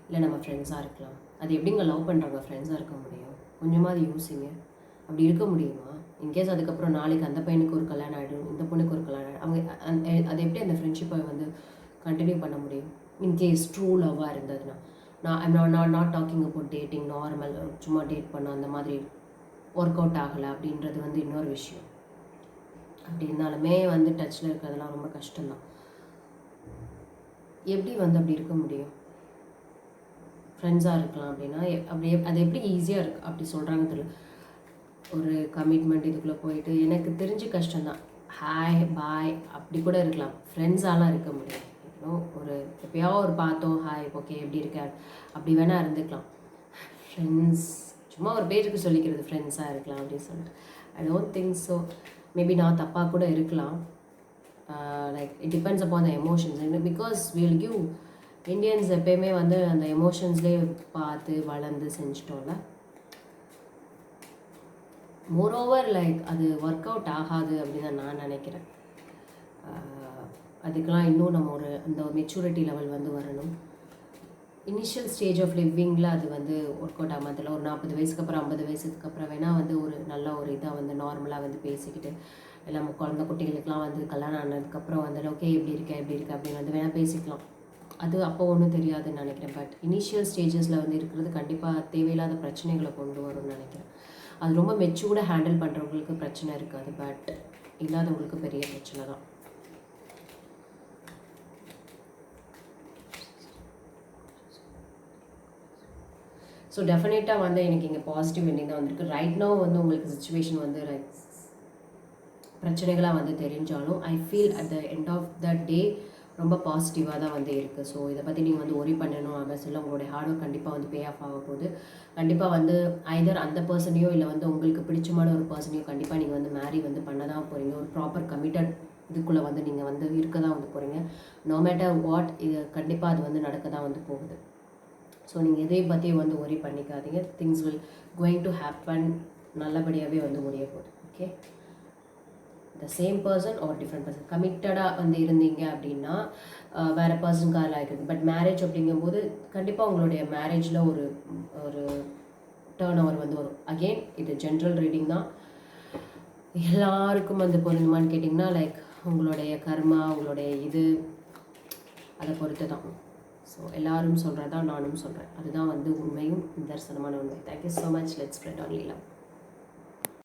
இல்லை நம்ம ஃப்ரெண்ட்ஸாக இருக்கலாம். அது எப்படிங்க லவ் பண்ணுறவங்க ஃப்ரெண்ட்ஸாக இருக்க முடியும்? கொஞ்சமாக அது யோசிங்க. அப்படி இருக்க முடியுமா? இன்கேஸ் அதுக்கப்புறம் நாளைக்கு அந்த பையனுக்கு ஒரு கல்யாணம் ஆகிடும், இந்த பொண்ணுக்கு ஒரு கல்யாணம் ஆகிடும், அவங்க அது எப்படி அந்த ஃப்ரெண்ட்ஷிப்பை வந்து கண்டினியூ பண்ண முடியும்? இன்கேஸ் ட்ரூ லவ்வாக இருந்ததுன்னா, not talking about dating, normal சும்மா டேட் பண்ண அந்த மாதிரி ஒர்க் அவுட் ஆகலை அப்படின்றது வந்து இன்னொரு விஷயம். அப்படி இருந்தாலுமே வந்து டச்சில் இருக்கிறதெல்லாம் ரொம்ப கஷ்டம்தான். எப்படி வந்து அப்படி இருக்க முடியும்? ஃப்ரெண்ட்ஸாக இருக்கலாம் அப்படின்னா அது எப்படி ஈஸியாக இருக்குது அப்படி சொல்கிறாங்க தெரியல. ஒரு கமிட்மெண்ட் இதுக்குள்ளே போயிட்டு எனக்கு தெரிஞ்சு கஷ்டம்தான். ஹாய் பாய் அப்படி கூட இருக்கலாம், ஃப்ரெண்ட்ஸாலாம் இருக்க முடியாது. ஒரு எப்பயாவது ஒரு பார்த்தோம், ஹாய் ஓகே எப்படி இருக்க அப்படி வேணால் இருந்துக்கலாம். ஃப்ரெண்ட்ஸ் சும்மா ஒரு பேருக்கு சொல்லிக்கிறது ஃப்ரெண்ட்ஸாக இருக்கலாம் அப்படின்னு சொல்லிட்டு I don't think so. Maybe நான் தப்பாக கூட இருக்கலாம். Like it depends upon the emotions because will give Indians எப்பயுமே வந்து அந்த எமோஷன்ஸ்லேயே பார்த்து வளர்ந்து செஞ்சிட்டோம்ல. மோரோவர் லைக் அது ஒர்க் அவுட் ஆகாது அப்படின்னு தான் நான் நினைக்கிறேன். அதுக்கெலாம் இன்னும் நம்ம ஒரு அந்த மெச்சூரிட்டி லெவல் வந்து வரணும். இனிஷியல் ஸ்டேஜ் ஆஃப் லிவிங்கில் அது வந்து ஒர்க் அவுட் ஆகாதில்ல. ஒரு 40 வயசுக்கு அப்புறம் 50 வயசுக்கு அப்புறம் வேணால் வந்து ஒரு நல்ல ஒரு இதாக வந்து நார்மலாக வந்து பேசிக்கிட்டு எல்லாம் குழந்தை குட்டிகளுக்கெலாம் வந்து கல்யாணம் ஆனதுக்கப்புறம் வந்து ஓகே எப்படி இருக்கேன் அப்படின்னு வந்து வேணால் பேசிக்கலாம். அது அப்போ ஒன்றும் தெரியாதுன்னு நினைக்கிறேன். பட் இனிஷியல் ஸ்டேஜஸில் வந்து இருக்கிறது கண்டிப்பாக தேவையில்லாத பிரச்சனைகளை கொண்டு வரும்னு நினைக்கிறேன். அது ரொம்ப மெச்சூர்டாக ஹேண்டில் பண்ணுறவங்களுக்கு பிரச்சனை இருக்காது, பட் இல்லாதவங்களுக்கு பெரிய பிரச்சனை தான். ஸோ டெஃபினட்டாக வந்து எனக்கு இங்கே பாசிட்டிவ் எண்டிங் தான் வந்திருக்கு. ரைட் நோ வந்து உங்களுக்கு சுச்சுவேஷன் வந்து லைக் பிரச்சனைகளாக வந்து தெரிஞ்சாலும் I feel at the end of the day ரொம்ப பாசிட்டிவாக தான் வந்து இருக்குது. ஸோ இதை பற்றி நீங்கள் வந்து ஒரி பண்ணணும் அப்படின்னு சொல்லி உங்களுடைய ஹார்ட் ஒர்க் கண்டிப்பாக வந்து பே ஆஃப் ஆக போகுது. கண்டிப்பாக வந்து ஐதர் அந்த பர்சனையோ இல்லை வந்து உங்களுக்கு பிடிச்சமான ஒரு பர்சனையோ கண்டிப்பாக நீங்கள் வந்து மேரி வந்து பண்ண தான் போகிறீங்க. ஒரு ப்ராப்பர் கமிட்டட் இதுக்குள்ளே வந்து நீங்கள் வந்து இருக்க தான் வந்து போகிறீங்க. நோ மேட்டர் வாட், இது கண்டிப்பாக அது வந்து நடக்க தான் வந்து போகுது. ஸோ நீங்கள் எதையும் பற்றியும் வந்து ஒரி பண்ணிக்காதீங்க. Things will going to happen. நல்லபடியாகவே வந்து முடிய போகுது. Okay, the same person are different person. கமிட்டடாக வந்து இருந்தீங்க அப்படின்னா வேறு பர்சனுக்காக ஆகிருக்கு. பட் மேரேஜ் அப்படிங்கும்போது கண்டிப்பாக உங்களுடைய மேரேஜில் ஒரு ஒரு டேர்ன் ஓவர் வந்து வரும். அகெயின் இது ஜென்ரல் ரீடிங் தான். எல்லாருக்கும் வந்து பொருந்துமான்னு கேட்டிங்கன்னா லைக் உங்களுடைய கர்மா, உங்களுடைய இது அதை பொறுத்து தான். ஸோ எல்லாரும் சொல்கிறதா நானும் சொல்கிறேன். அதுதான் வந்து உண்மையும் நிதர்சனமான உண்மை. Thank you so much. Let's spread on Leela.